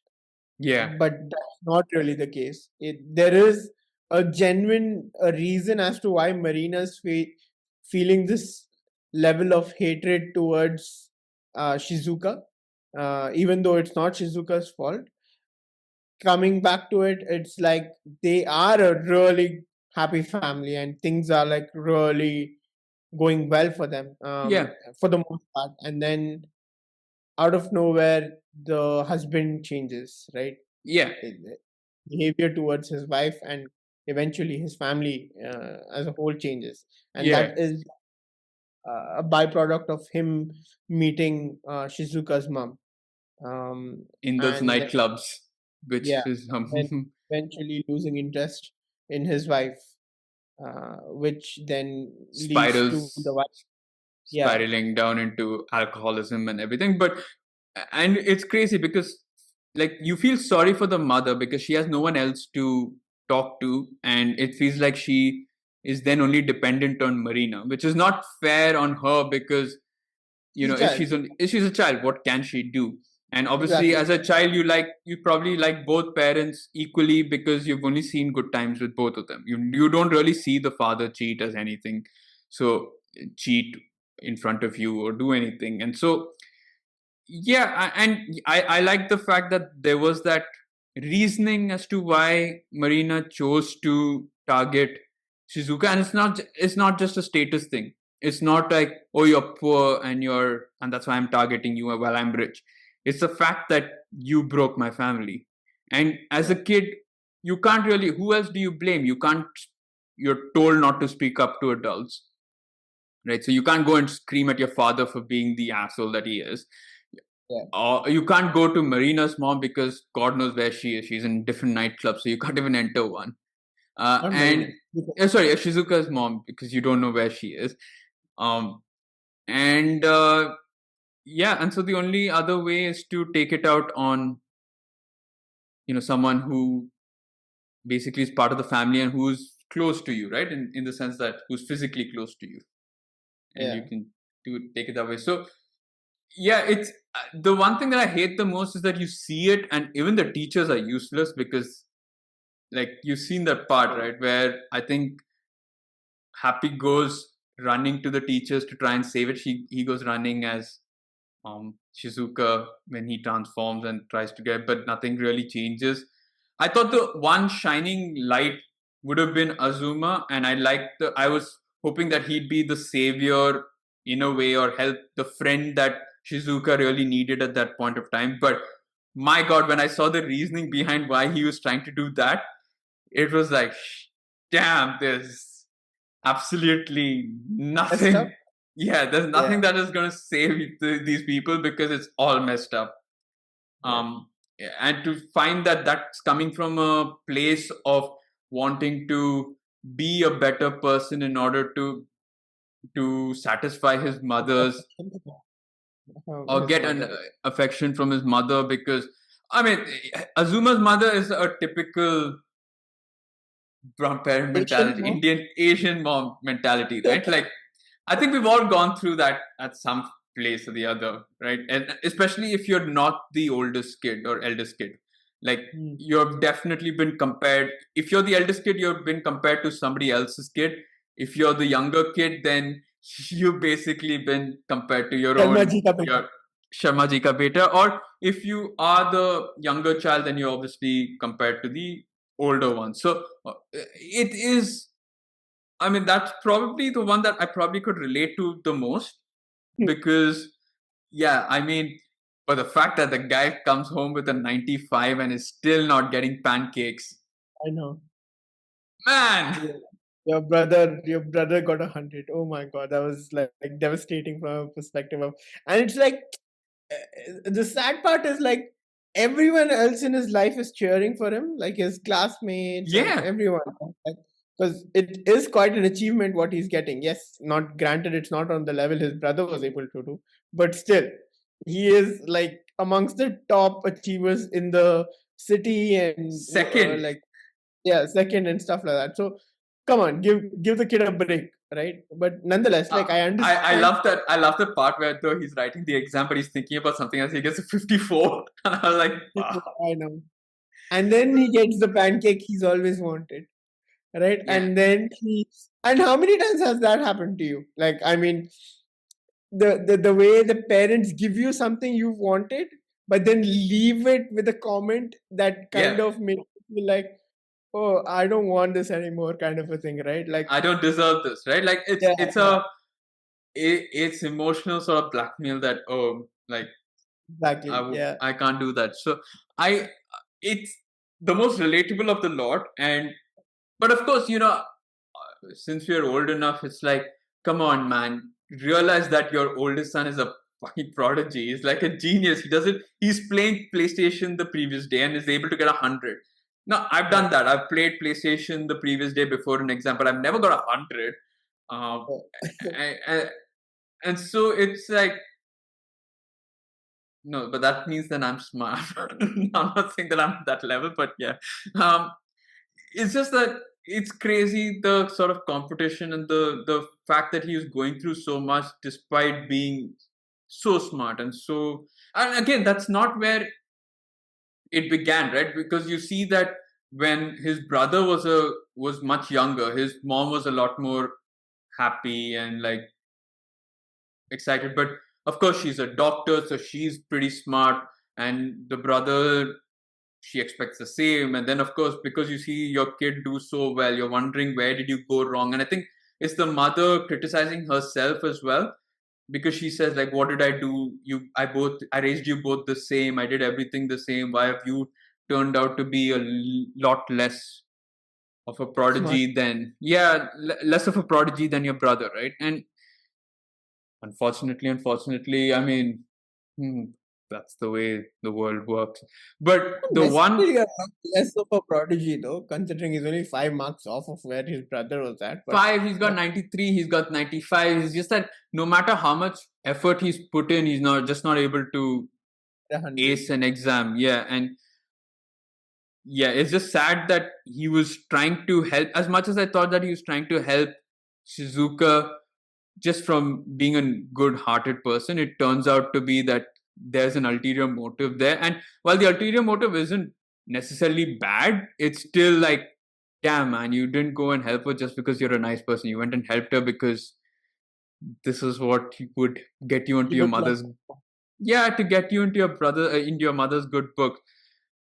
Yeah, but that's not really the case. There is a genuine reason as to why Marina's feeling this level of hatred towards Shizuka, even though it's not Shizuka's fault. Coming back to it, it's like they are a really happy family, and things are like really going well for them, yeah, for the most part. And then out of nowhere, the husband changes, right? yeah, Behavior towards his wife, and eventually his family as a whole changes, and yeah. that is a byproduct of him meeting Shizuka's mom, In those and then, nightclubs, which yeah, is then eventually losing interest in his wife, which then leads to the spirals wife. Yeah, spiraling down into alcoholism and everything. But and it's crazy because like you feel sorry for the mother because she has no one else to talk to, and it feels like she is then only dependent on Marina, which is not fair on her because she's a child. if she's a child, what can she do? And obviously, Exactly. as a child, you probably like both parents equally because you've only seen good times with both of them. You don't really see the father cheat as anything, so cheat in front of you or do anything. And so yeah, and I like the fact that there was that reasoning as to why Marina chose to target Shizuka, and it's not just a status thing. It's not like, oh, you're poor and that's why I'm targeting you while I'm rich. It's the fact that you broke my family. And as a Yeah. kid, you can't really, who else do you blame? You're told not to speak up to adults, right? So you can't go and scream at your father for being the asshole that he is. Yeah. Or you can't go to Marina's mom because God knows where she is. She's in different nightclubs, so you can't even enter one. Not And Marina. sorry, Shizuka's mom, because you don't know where she is. Um, and yeah, and so the only other way is to take it out on someone who basically is part of the family and who's close to you, right? In the sense that who's physically close to you, and you Yeah. can take it that way. So yeah, it's the one thing that I hate the most is that you see it, and even the teachers are useless because like you've seen that part, right, where I think Happy goes running to the teachers to try and save it. He goes running as Shizuka when he transforms and tries to get, but nothing really changes. I thought the one shining light would have been Azuma, and I was hoping that he'd be the savior in a way or help the friend that Shizuka really needed at that point of time. But my God, when I saw the reasoning behind why he was trying to do that, it was like, damn, there's absolutely Messed nothing. up. Yeah, there's Yeah. nothing that is going to save these people because it's all messed up. Yeah. Um, and to find that that's coming from a place of wanting to be a better person in order to satisfy his mother's or His get an mother. affection from his mother, because I mean Azuma's mother is a typical parent Asian mentality, mom. Indian Asian mom mentality, right? Like I think we've all gone through that at some place or the other, right? And especially if you're not the oldest kid or eldest kid, like Hmm. you've definitely been compared. If you're the eldest kid, you've been compared to somebody else's kid. If you're the younger kid, then you've basically been compared to Sharma ji ka beta. your Sharma ji ka beta. Or if you are the younger child, then you're obviously compared to the older one. So it is, I mean, that's probably the one that I probably could relate to the most because, yeah, I mean, but the fact that the guy comes home with a 95 and is still not getting pancakes, I know. man. Yeah. Your brother got 100. Oh my God, that was like devastating from a perspective of, and it's like the sad part is like everyone else in his life is cheering for him, like his classmates and Yeah, everyone, like because it is quite an achievement what he's getting. Yes, not granted, it's not on the level his brother was able to do, but still, he is like amongst the top achievers in the city and second. like yeah, second and stuff like that. So come on, give the kid a break, right? But nonetheless, like I I understand. love that. I love the part where though he's writing the exam, but he's thinking about something else. He gets a 54, and I was like, wow, I know. And then he gets the pancake he's always wanted, right? yeah, And then and how many times has that happened to you? Like, I mean, the way the parents give you something you wanted, but then leave it with a comment that yeah. kind of makes you feel like, oh, I don't want this anymore, kind of a thing, right? Like, I don't deserve this, right? Like yeah, yeah, it's emotional sort of blackmail that, oh, like exactly, yeah, I can't do that. So I it's the most relatable of the lot. And but of course, since we're old enough, it's like, come on, man, realize that your oldest son is a fucking prodigy. He's like a genius. He's playing PlayStation the previous day and is able to get 100. Now I've yeah, done that. I've played PlayStation the previous day before an exam, but I've never got 100. um, yeah. and, and so it's like, no, but that means that I'm smart. I'm not saying that I'm at that level, but yeah. Um, it's just that it's crazy the sort of competition and the fact that he was going through so much despite being so smart and so. And again, that's not where it began, right? Because you see that when his brother was much younger, his mom was a lot more happy and like excited. But of course, she's a doctor, so she's pretty smart. And the brother, she expects the same. And then, of course, because you see your kid do so well, you're wondering where did you go wrong. And I think it's the mother criticizing herself as well, because she says like, what did I do? I raised you both the same. I did everything the same. Why have you turned out to be a lot less of a Smart. prodigy than, yeah, less of a prodigy than your brother, right? And unfortunately, I mean, hmm, that's the way the world works. But Not the one necessarily a lot less of a prodigy, though, considering he's only 5 marks off of where his brother was at. But five, he's got but 93, he's got 95. It's just that no matter how much effort he's put in, he's not able to 100. ace an exam. Yeah, and yeah, it's just sad that he was trying to help. As much as I thought that he was trying to help Shizuka just from being a good hearted person, it turns out to be that there's an ulterior motive there. And while the ulterior motive isn't necessarily bad, it's still like, damn man, you didn't go and help her just because you're a nice person. You went and helped her because this is what would get you into He your looked like mother's, yeah, to get you into into your mother's good book.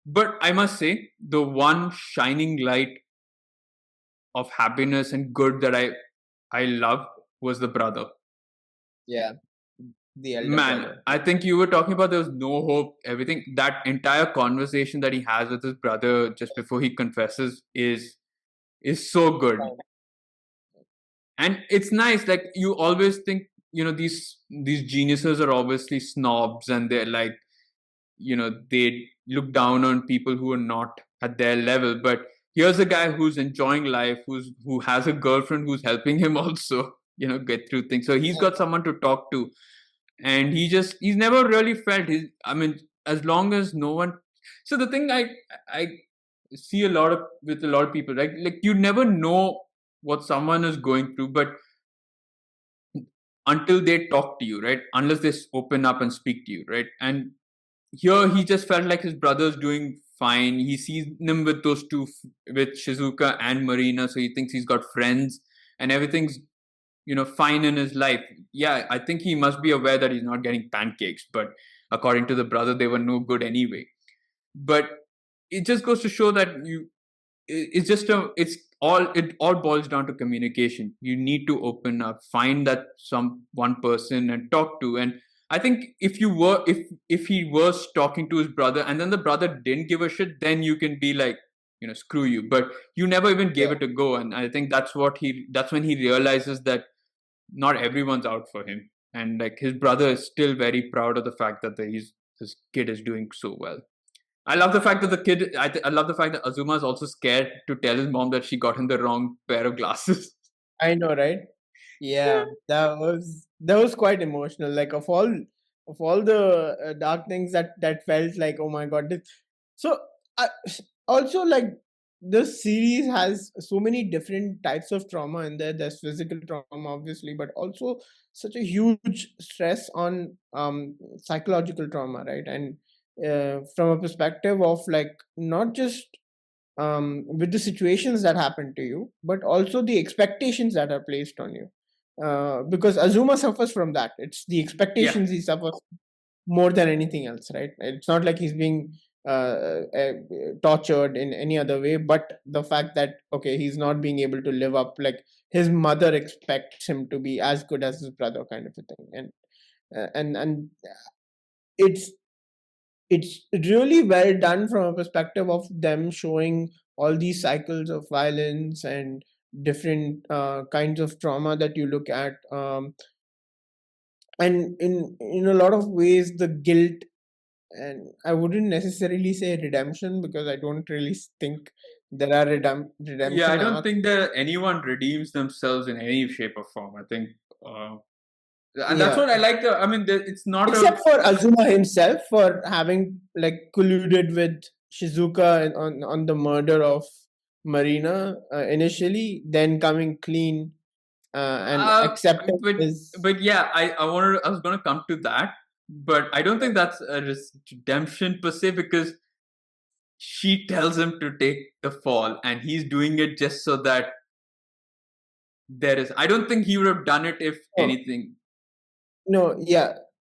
But I must say, the one shining light of happiness and good that I loved was the brother. yeah, the elder Man, brother. I think you were talking about there was no hope. Everything, that entire conversation that he has with his brother just before he confesses is so good. And it's nice. Like, you always think, these geniuses are obviously snobs, and they're like, they look down on people who are not at their level. But here's a guy who's enjoying life, who has a girlfriend who's helping him also, get through things. So he's got someone to talk to, and he's never really felt his. I mean, as long as no one. So the thing I see a lot of with a lot of people, right? Like, you never know what someone is going through, but until they talk to you, right? Unless they open up and speak to you, right? And here he just felt like his brother's doing fine. He sees him with those two, with Shizuka and Marina, so he thinks he's got friends and everything's fine in his life. Yeah, I think he must be aware that he's not getting pancakes, but according to the brother, they were no good anyway. But it just goes to show that it all boils down to communication. You need to open up, find that some one person and talk to. And I think if he was talking to his brother and then the brother didn't give a shit, then you can be like, screw you. But you never even gave Yeah, it a go, and I think that's when he realizes that not everyone's out for him. And like, his brother is still very proud of the fact that his kid is doing so well. I love the fact that I love the fact that Azuma is also scared to tell his mom that she got him the wrong pair of glasses. I know, right? Yeah, that was quite emotional. Like, of all the dark things that felt like, oh my god. So also, like, the series has so many different types of trauma in there. There's physical trauma, obviously, but also such a huge stress on psychological trauma, right? And from a perspective of, like, not just with the situations that happen to you, but also the expectations that are placed on you. Because Azuma suffers from that. It's the Yeah, expectations he suffers more than anything else, right? It's not like he's being tortured in any other way, but the fact that, okay, he's not being able to live up, like, his mother expects him to be as good as his brother, kind of a thing. And it's it's really well done from a perspective of them showing all these cycles of violence and different kinds of trauma that you look at, and in a lot of ways the guilt, and I wouldn't necessarily say redemption, because I don't really think there are yeah. I redemption don't arcs, think that anyone redeems themselves in any shape or form. I think, uh, and that's yeah, what I like. I mean, it's not a except for Azuma himself for having, like, colluded with Shizuka on the murder of Marina initially, then coming clean and uh, accepting but his. yeah, I was gonna come to that, but I don't think that's a redemption per se, because she tells him to take the fall and he's doing it just so that there is. I don't think he would have done it if No, anything. no, yeah,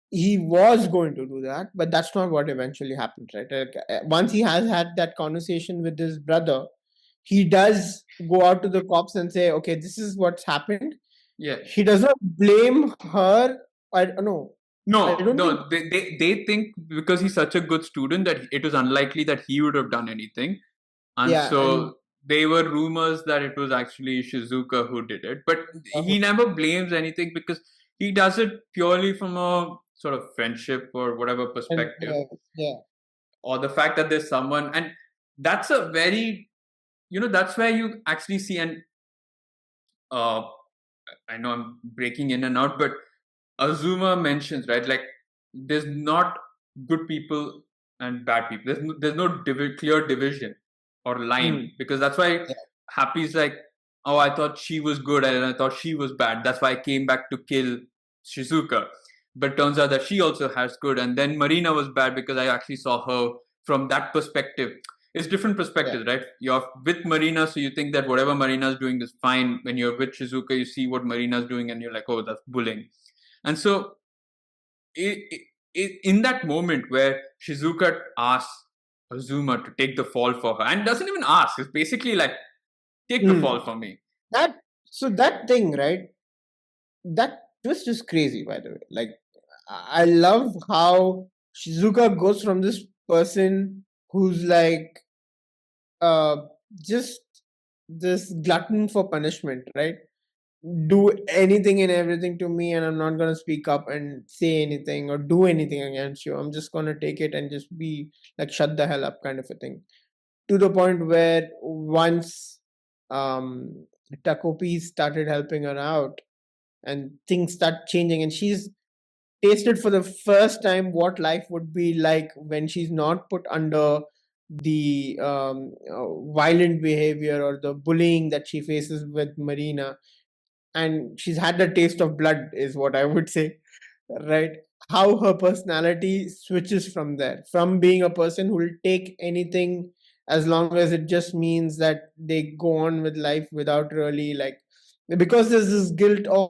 he was going to do that, but that's not what eventually happened, right? Like, once he has had that conversation with his brother, he does go out to the cops and say, okay, this is what's happened. Yeah. He does not blame her. I no. I No, don't think. no, they think because he's such a good student that it was unlikely that he would have done anything. And Yeah, and so they were rumors that it was actually Shizuka who did it. But uh, he never blames anything because he does it purely from a sort of friendship or whatever and perspective, yeah. or the fact that there's someone. And that's a very, that's where you actually see, and uh, I know I'm breaking in and out, but Azuma mentions, right, like there's not good people and bad people. There's no clear division or line, Mm, because that's why yeah, Happy's like, oh, I thought she was good and I thought she was bad. That's why I came back to kill Shizuka. But turns out that she also has good, and then Marina was bad because I actually saw her from that perspective. It's different yeah. perspectives, right? You're with Marina, so you think that whatever Marina's doing is fine. When you're with Shizuka, you see what Marina's doing, and you're like, oh, that's bullying. And so, in that moment where Shizuka asks Azuma to take the fall for her, and doesn't even ask, it's basically like, take the fall Mm. for me. That that thing, right? That twist is crazy, by the way. Like, I love how Shizuka goes from this person who's like uh just this glutton for punishment, right? Do anything and everything to me, and I'm not gonna speak up and say anything or do anything against you. I'm just gonna take it and just be like shut the hell up kind of a thing. To the point where once um Takopi started helping her out and things start changing, and she's tasted for the first time what life would be like when she's not put under the violent behavior or the bullying that she faces with Marina, and she's had the taste of blood, is what I would say, right? How her personality switches from there, from being a person who will take anything as long as it just means that they go on with life without really like, because there's this guilt of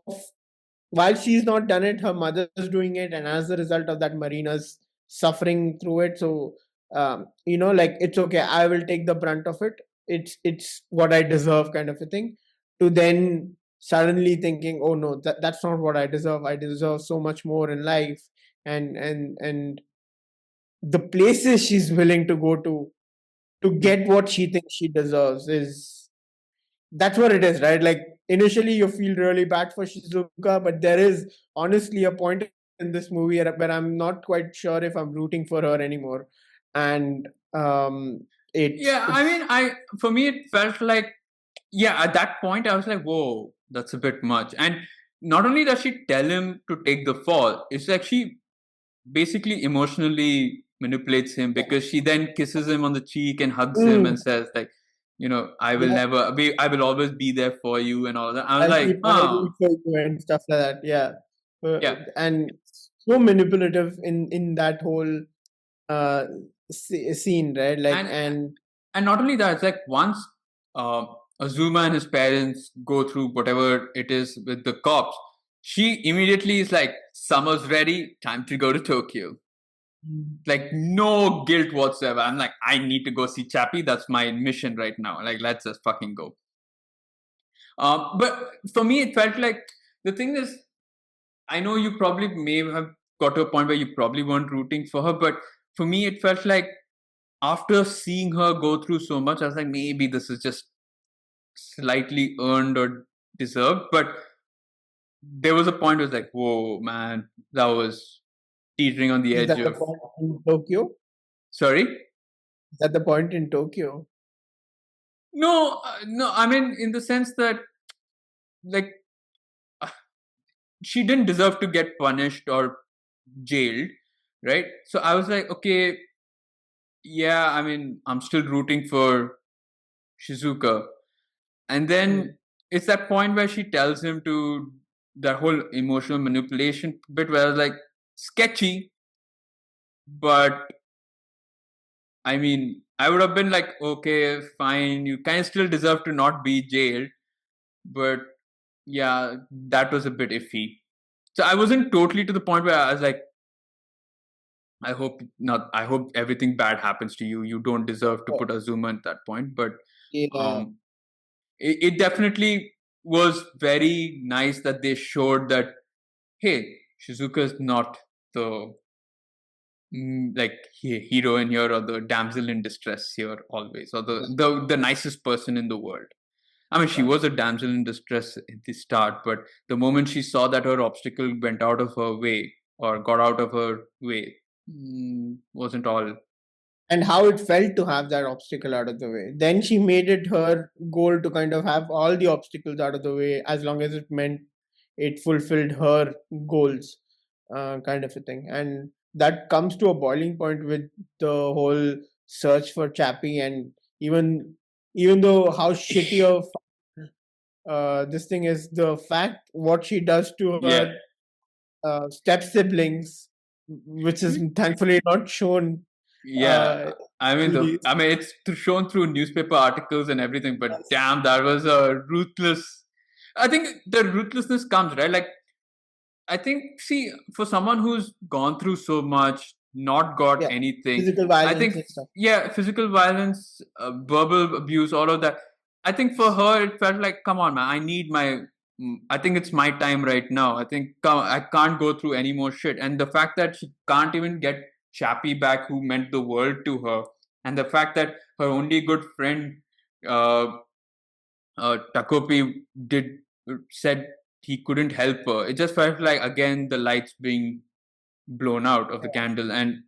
while she's not done it, her mother's doing it, and as a result of that, Marina's suffering through it. So like, it's okay, I will take the brunt of it. It's what I deserve, kind of a thing. To then suddenly thinking, oh no, that's not what I deserve. I deserve so much more in life, and the places she's willing to go to get what she thinks she deserves is that's what it is, right? Like, initially you feel really bad for Shizuka, but there is honestly a point in this movie where I'm not quite sure if I'm rooting for her anymore. And Yeah, I it's mean, for me it felt like, yeah, at that point I was like, whoa, that's a bit much. And not only does she tell him to take the fall, it's like she basically emotionally manipulates him, yeah. because she then kisses him on the cheek and hugs him and Mm, says like, yeah, I will always be there for you and all that. I was I'll like, keep my root for you and stuff like that. Yeah, yeah. and so manipulative in that whole uh scene, right? Like, and and and not only that, it's like once uh, Azuma and his parents go through whatever it is with the cops, she immediately is like, summer's ready, time to go to Tokyo. Like, no guilt whatsoever. I'm like, I need to go see Chappie. That's my mission right now. Like, let's just fucking go. But for me, it felt like, the thing is, I know you probably may have got to a point where you probably weren't rooting for her, but for me, it felt like after seeing her go through so much, I was like, maybe this is just slightly earned or deserved. But there was a point where it's like, whoa, man, that was teetering on the is edge that the of. point in Tokyo? Sorry? Is that the point in Tokyo? No, no, I mean, in the sense that, like, she didn't deserve to get punished or jailed, right? So I was like, okay, yeah, I mean, I'm still rooting for Shizuka. And Mm. then it's that point where she tells him to, that whole emotional manipulation bit where I was like, sketchy, but I mean, I would have been like, okay, fine, you kind of still deserve to not be jailed, but yeah, that was a bit iffy. So I wasn't totally to the point where I was like, I hope not. I hope everything bad happens to you. You don't deserve to Oh, put Azuma at that point. But Yeah. It definitely was very nice that they showed that, hey, Shizuka is not the like hero in here, or the damsel in distress here always, or the nicest person in the world. I mean, she Right. was a damsel in distress at the start, but the moment she saw that her obstacle went out of her way, or got out of her way, wasn't all. And how it felt to have that obstacle out of the way. Then she made it her goal to kind of have all the obstacles out of the way, as long as it meant it fulfilled her goals, kind of a thing. And that comes to a boiling point with the whole search for Chappie, and even though how shitty of this thing is, the fact what she does to Yeah. her step siblings, which is thankfully not shown. Yeah, Uh, I mean, it's shown through newspaper articles and everything, but damn, that was a ruthless. I think the ruthlessness comes, right. Like, I think, see, for someone who's gone through so much, not got yeah, anything, physical I violence think, and stuff. yeah, physical violence, verbal abuse, all of that. I think for her, it felt like, come on, man, I need my. I think it's my time right now. I think I can't go through any more shit. And the fact that she can't even get Chappie back, who meant the world to her, and the fact that her only good friend, uh, Takopi, said he couldn't help her. It just felt like, again, the lights being blown out of the candle, and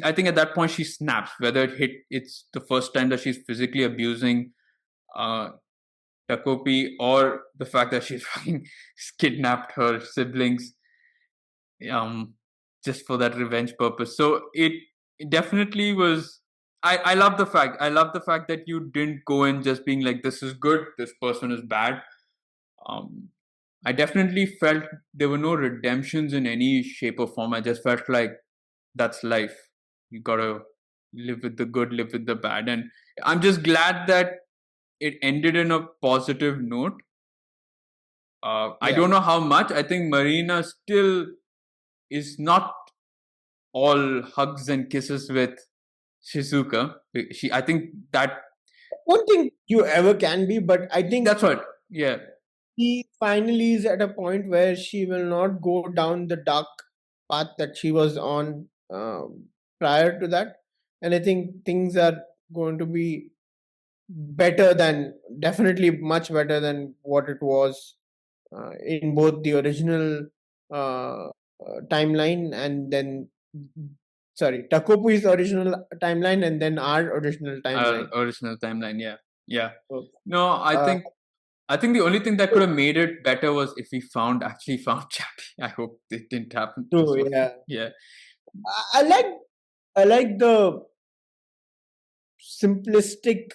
I think at that point she snaps. Whether it's the first time that she's physically abusing uh, Takopi, or the fact that she's fucking kidnapped her siblings, um, just for that revenge purpose. So it definitely was. I love the fact that you didn't go in just being like, this is good, this person is bad. Um, I definitely felt there were no redemptions in any shape or form. I just felt like that's life. You gotta live with the good, live with the bad. And I'm just glad that it ended in a positive note. I Yeah. don't know how much. I think Marina still is not all hugs and kisses with Shizuka. I think I don't think you ever can be, but I think that's what. Yeah, she finally is at a point where she will not go down the dark path that she was on prior to that. And I think things are going to be better than, definitely much better than what it was in both the original timeline, and then, sorry, Takopu's original timeline, and then our original timeline. original timeline. Yeah, yeah. So, No, uh, I think the only thing that could have made it better was if we actually found Chappie. I hope it didn't happen. This true, one. yeah. Yeah. I like the simplistic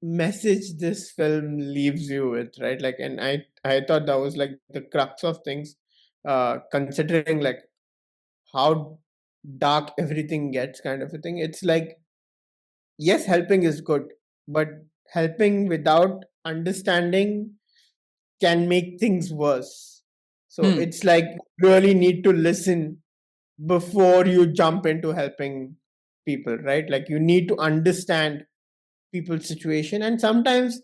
message this film leaves you with, right? Like, and I thought that was like the crux of things, considering like how dark everything gets, kind of a thing. It's like, yes, helping is good, but helping without understanding can make things worse. So Hmm. it's like, really need to listen before you jump into helping people, right? Like, you need to understand people's situation, and sometimes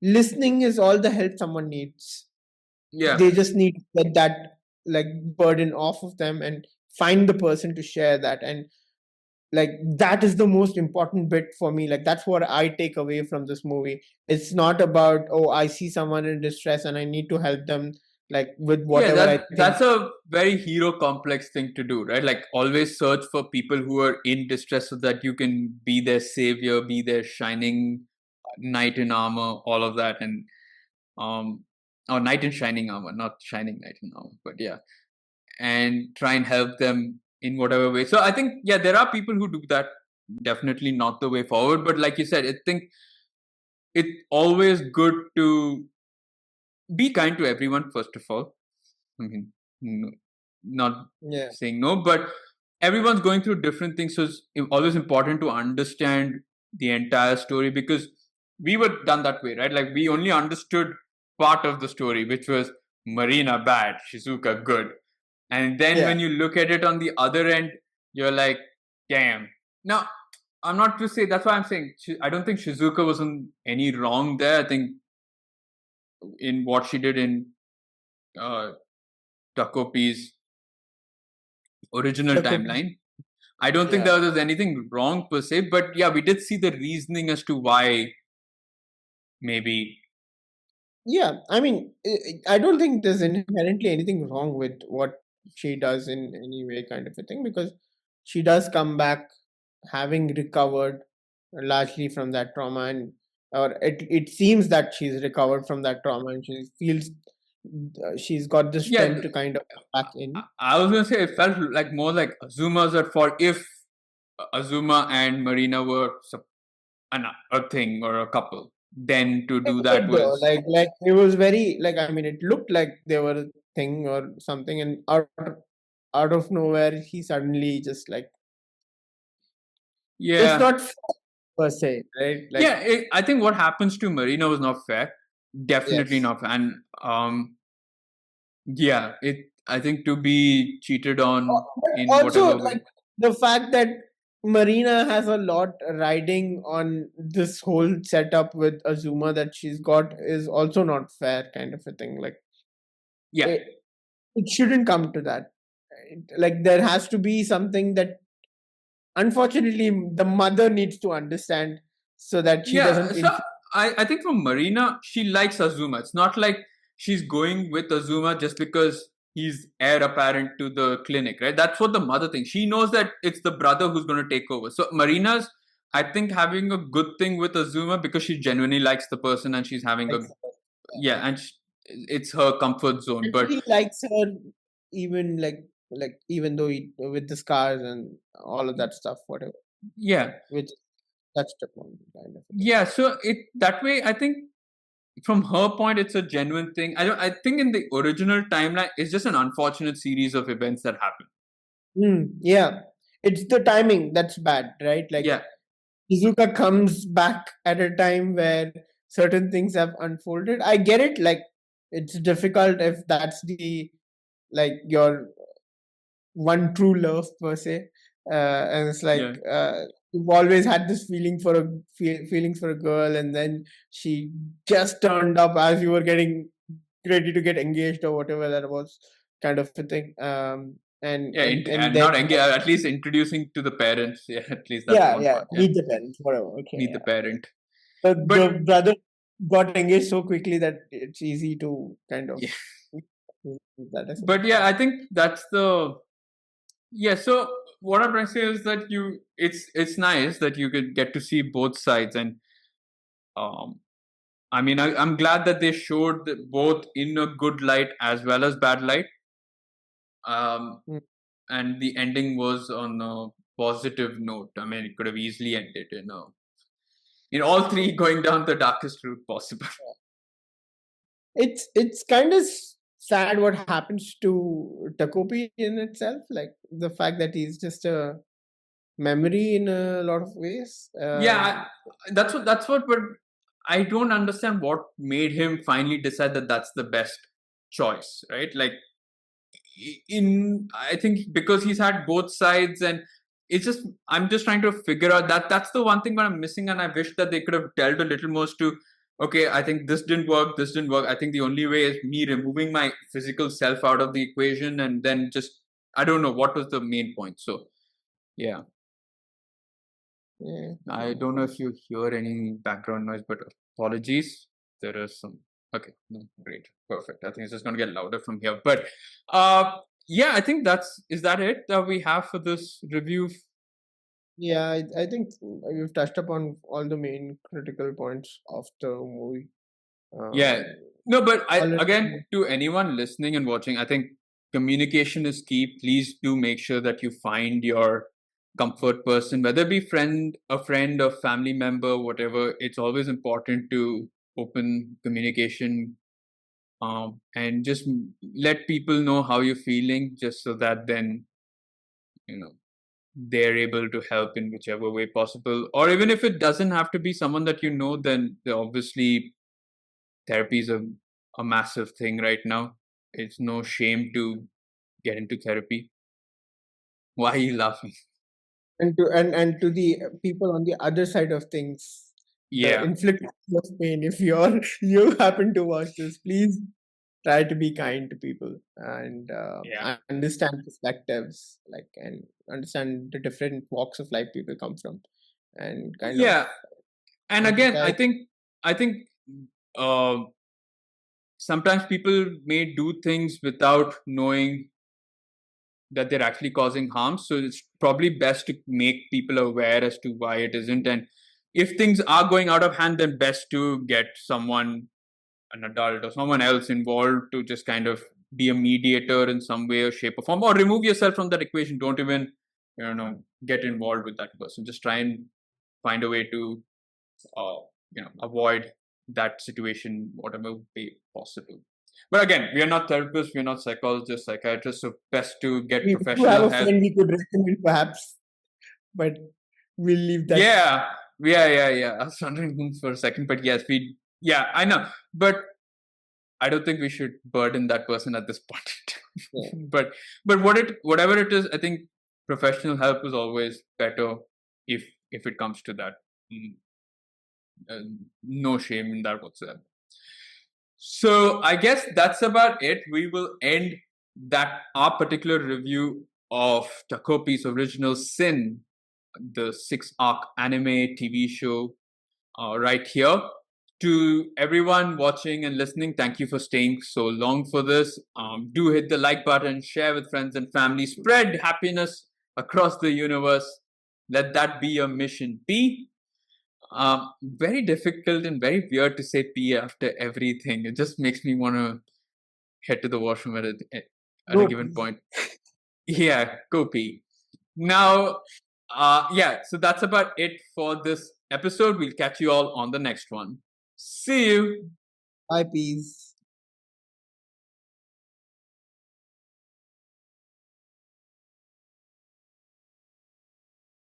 listening is all the help someone needs. Yeah. They just need to get that like burden off of them, and find the person to share that. And like, that is the most important bit for me. Like, that's what I take away from this movie. It's not about, oh, I see someone in distress and I need to help them, like, with Yeah, whatever I think. that's a very hero complex thing to do, right? Like, always search for people who are in distress so that you can be their savior, be their shining knight in armor, all of that. And um or knight in shining armor, not shining knight in armor, but yeah. And try and help them in whatever way. So I think, yeah, there are people who do that. Definitely not the way forward. But like you said, I think it's always good to be kind to everyone, first of all. I mean, not Yeah. saying no, but everyone's going through different things. So it's always important to understand the entire story, because we were done that way, right? Like, we only understood part of the story, which was Marina bad, Shizuka good. And then Yeah. when you look at it on the other end, you're like, damn. Now, I'm not to say, that's why I'm saying I don't think Shizuka was in any wrong there. I think in what she did in uh, Takopi's original The cookie. timeline, I don't think Yeah. there was anything wrong per se. But yeah, we did see the reasoning as to why maybe. Yeah, I mean, I don't think there's inherently anything wrong with what she does in any way, kind of a thing, because she does come back having recovered largely from that trauma, and or it seems that she's recovered from that trauma, and she feels she's got the Yeah, strength to kind of back in. I was gonna say it felt like more like Azuma's at fault if Azuma and Marina were a thing or a couple. Then to It do did that though, was, like it was very like, I mean, it looked like they were a thing or something, and out of nowhere he suddenly just like, it's yeah, not per se, right? Like, yeah. I think what happens to Marina was not fair. Definitely yes. not fair. And yeah, it. I think to be cheated on But in also, whatever like, way. the fact that Marina has a lot riding on this whole setup with Azuma that she's got is also not fair, kind of a thing. Like, Yeah, it, it shouldn't come to that. Right? Like, there has to be something that, unfortunately, the mother needs to understand so that she yeah. doesn't So influence. I think from Marina, she likes Azuma. It's not like she's going with Azuma just because he's heir apparent to the clinic, right? That's what the mother thinks. She knows that it's the brother who's going to take over. So Marina's, I think, having a good thing with Azuma because she genuinely likes the person and she's having a, yeah, and it's her comfort zone. And But he likes her even like even though with the scars and all of that stuff, whatever, yeah, which touched upon, kind of a thing. yeah. So it that way, I think from her point, it's a genuine thing. I think in the original timeline, it's just an unfortunate series of events that happen. Yeah, it's the timing that's bad, right? Like, Yeah, Izuka comes back at a time where certain things have unfolded. I get it, like, it's difficult if that's the, like, your one true love per se, and it's like, yeah, you've always had this feeling for a feelings for a girl, and then she just turned up as you were getting ready to get engaged or whatever that was, kind of a thing. yeah, And and then, not at least introducing to the parents. Yeah, at least that's yeah, one yeah, part. Yeah, meet the parents, whatever. Okay, meet the yeah. parent. But The brother got engaged so quickly that it's easy to kind of yeah, that as but yeah, I think that's the, yeah. So what I'm trying to say is that it's nice that you could get to see both sides, and um, I mean, I'm glad that they showed both in a good light as well as bad light. Mm. And the ending was on a positive note. I mean, it could have easily ended in all three going down the darkest route possible. It's kind of sad what happens to Takopi in itself, like the fact that he's just a memory in a lot of ways. Yeah, but I don't understand what made him finally decide that that's the best choice, right? Like in I think because he's had both sides, and it's just I'm just trying to figure out that's the one thing that I'm missing, and I wish that they could have delved a little more to, okay, I think this didn't work. I think the only way is me removing my physical self out of the equation, and then just I don't know what was the main point. So yeah, Yeah, I don't know if you hear any background noise, but apologies. There is some. Okay, no, great, perfect. I think it's just going to get louder from here. But yeah, I think is that it that we have for this review. yeah. I think we've touched upon all the main critical points of the movie. Yeah, Um, no, but I all in again to anyone listening and watching, I think communication is key. Please do make sure that you find your comfort person, whether it be a friend, a family member, whatever. It's always important to open communication, and just let people know how you're feeling, just so that then you know they're able to help in whichever way possible. Or even if it doesn't have to be someone that you know, then obviously therapy is a massive thing right now. It's no shame to get into therapy. Why are you laughing? and to the people on the other side of things, the Yeah. inflicted of pain. If you happen to watch this, please try to be kind to people and Yeah. understand perspectives, like, and understand the different walks of life people come from, and kind of Yeah. And again, empathize. I think uh, sometimes people may do things without knowing that they're actually causing harm. So it's probably best to make people aware as to why it isn't. And if things are going out of hand, then best to get someone, an adult or someone else involved to just kind of be a mediator in some way or shape or form, or remove yourself from that equation. Don't even, get involved with that person. Just try and find a way to, uh, avoid that situation, whatever way possible. But again, we are not therapists, we are not psychologists, psychiatrists, so best to get We do have professional a help. friend we could recommend, perhaps, but we'll leave that. Yeah. I was wondering whom for a second, but yes, yeah, I know, but I don't think we should burden that person at this point. Yeah. But whatever it is, I think professional help is always better if it comes to that. Mm, no shame in that whatsoever. So I guess that's about it. We will end that our particular review of Takopi's original Sin, the 6 arc anime TV show, right here. To everyone watching and listening, thank you for staying so long for this. Do hit the like button, share with friends and family, spread happiness across the universe. Let that be your mission. P. Very difficult and very weird to say P after everything. It just makes me want to head to the washroom at a No, given point. Yeah, go pee. Now, yeah, so that's about it for this episode. We'll catch you all on the next one. See you. bye, peace.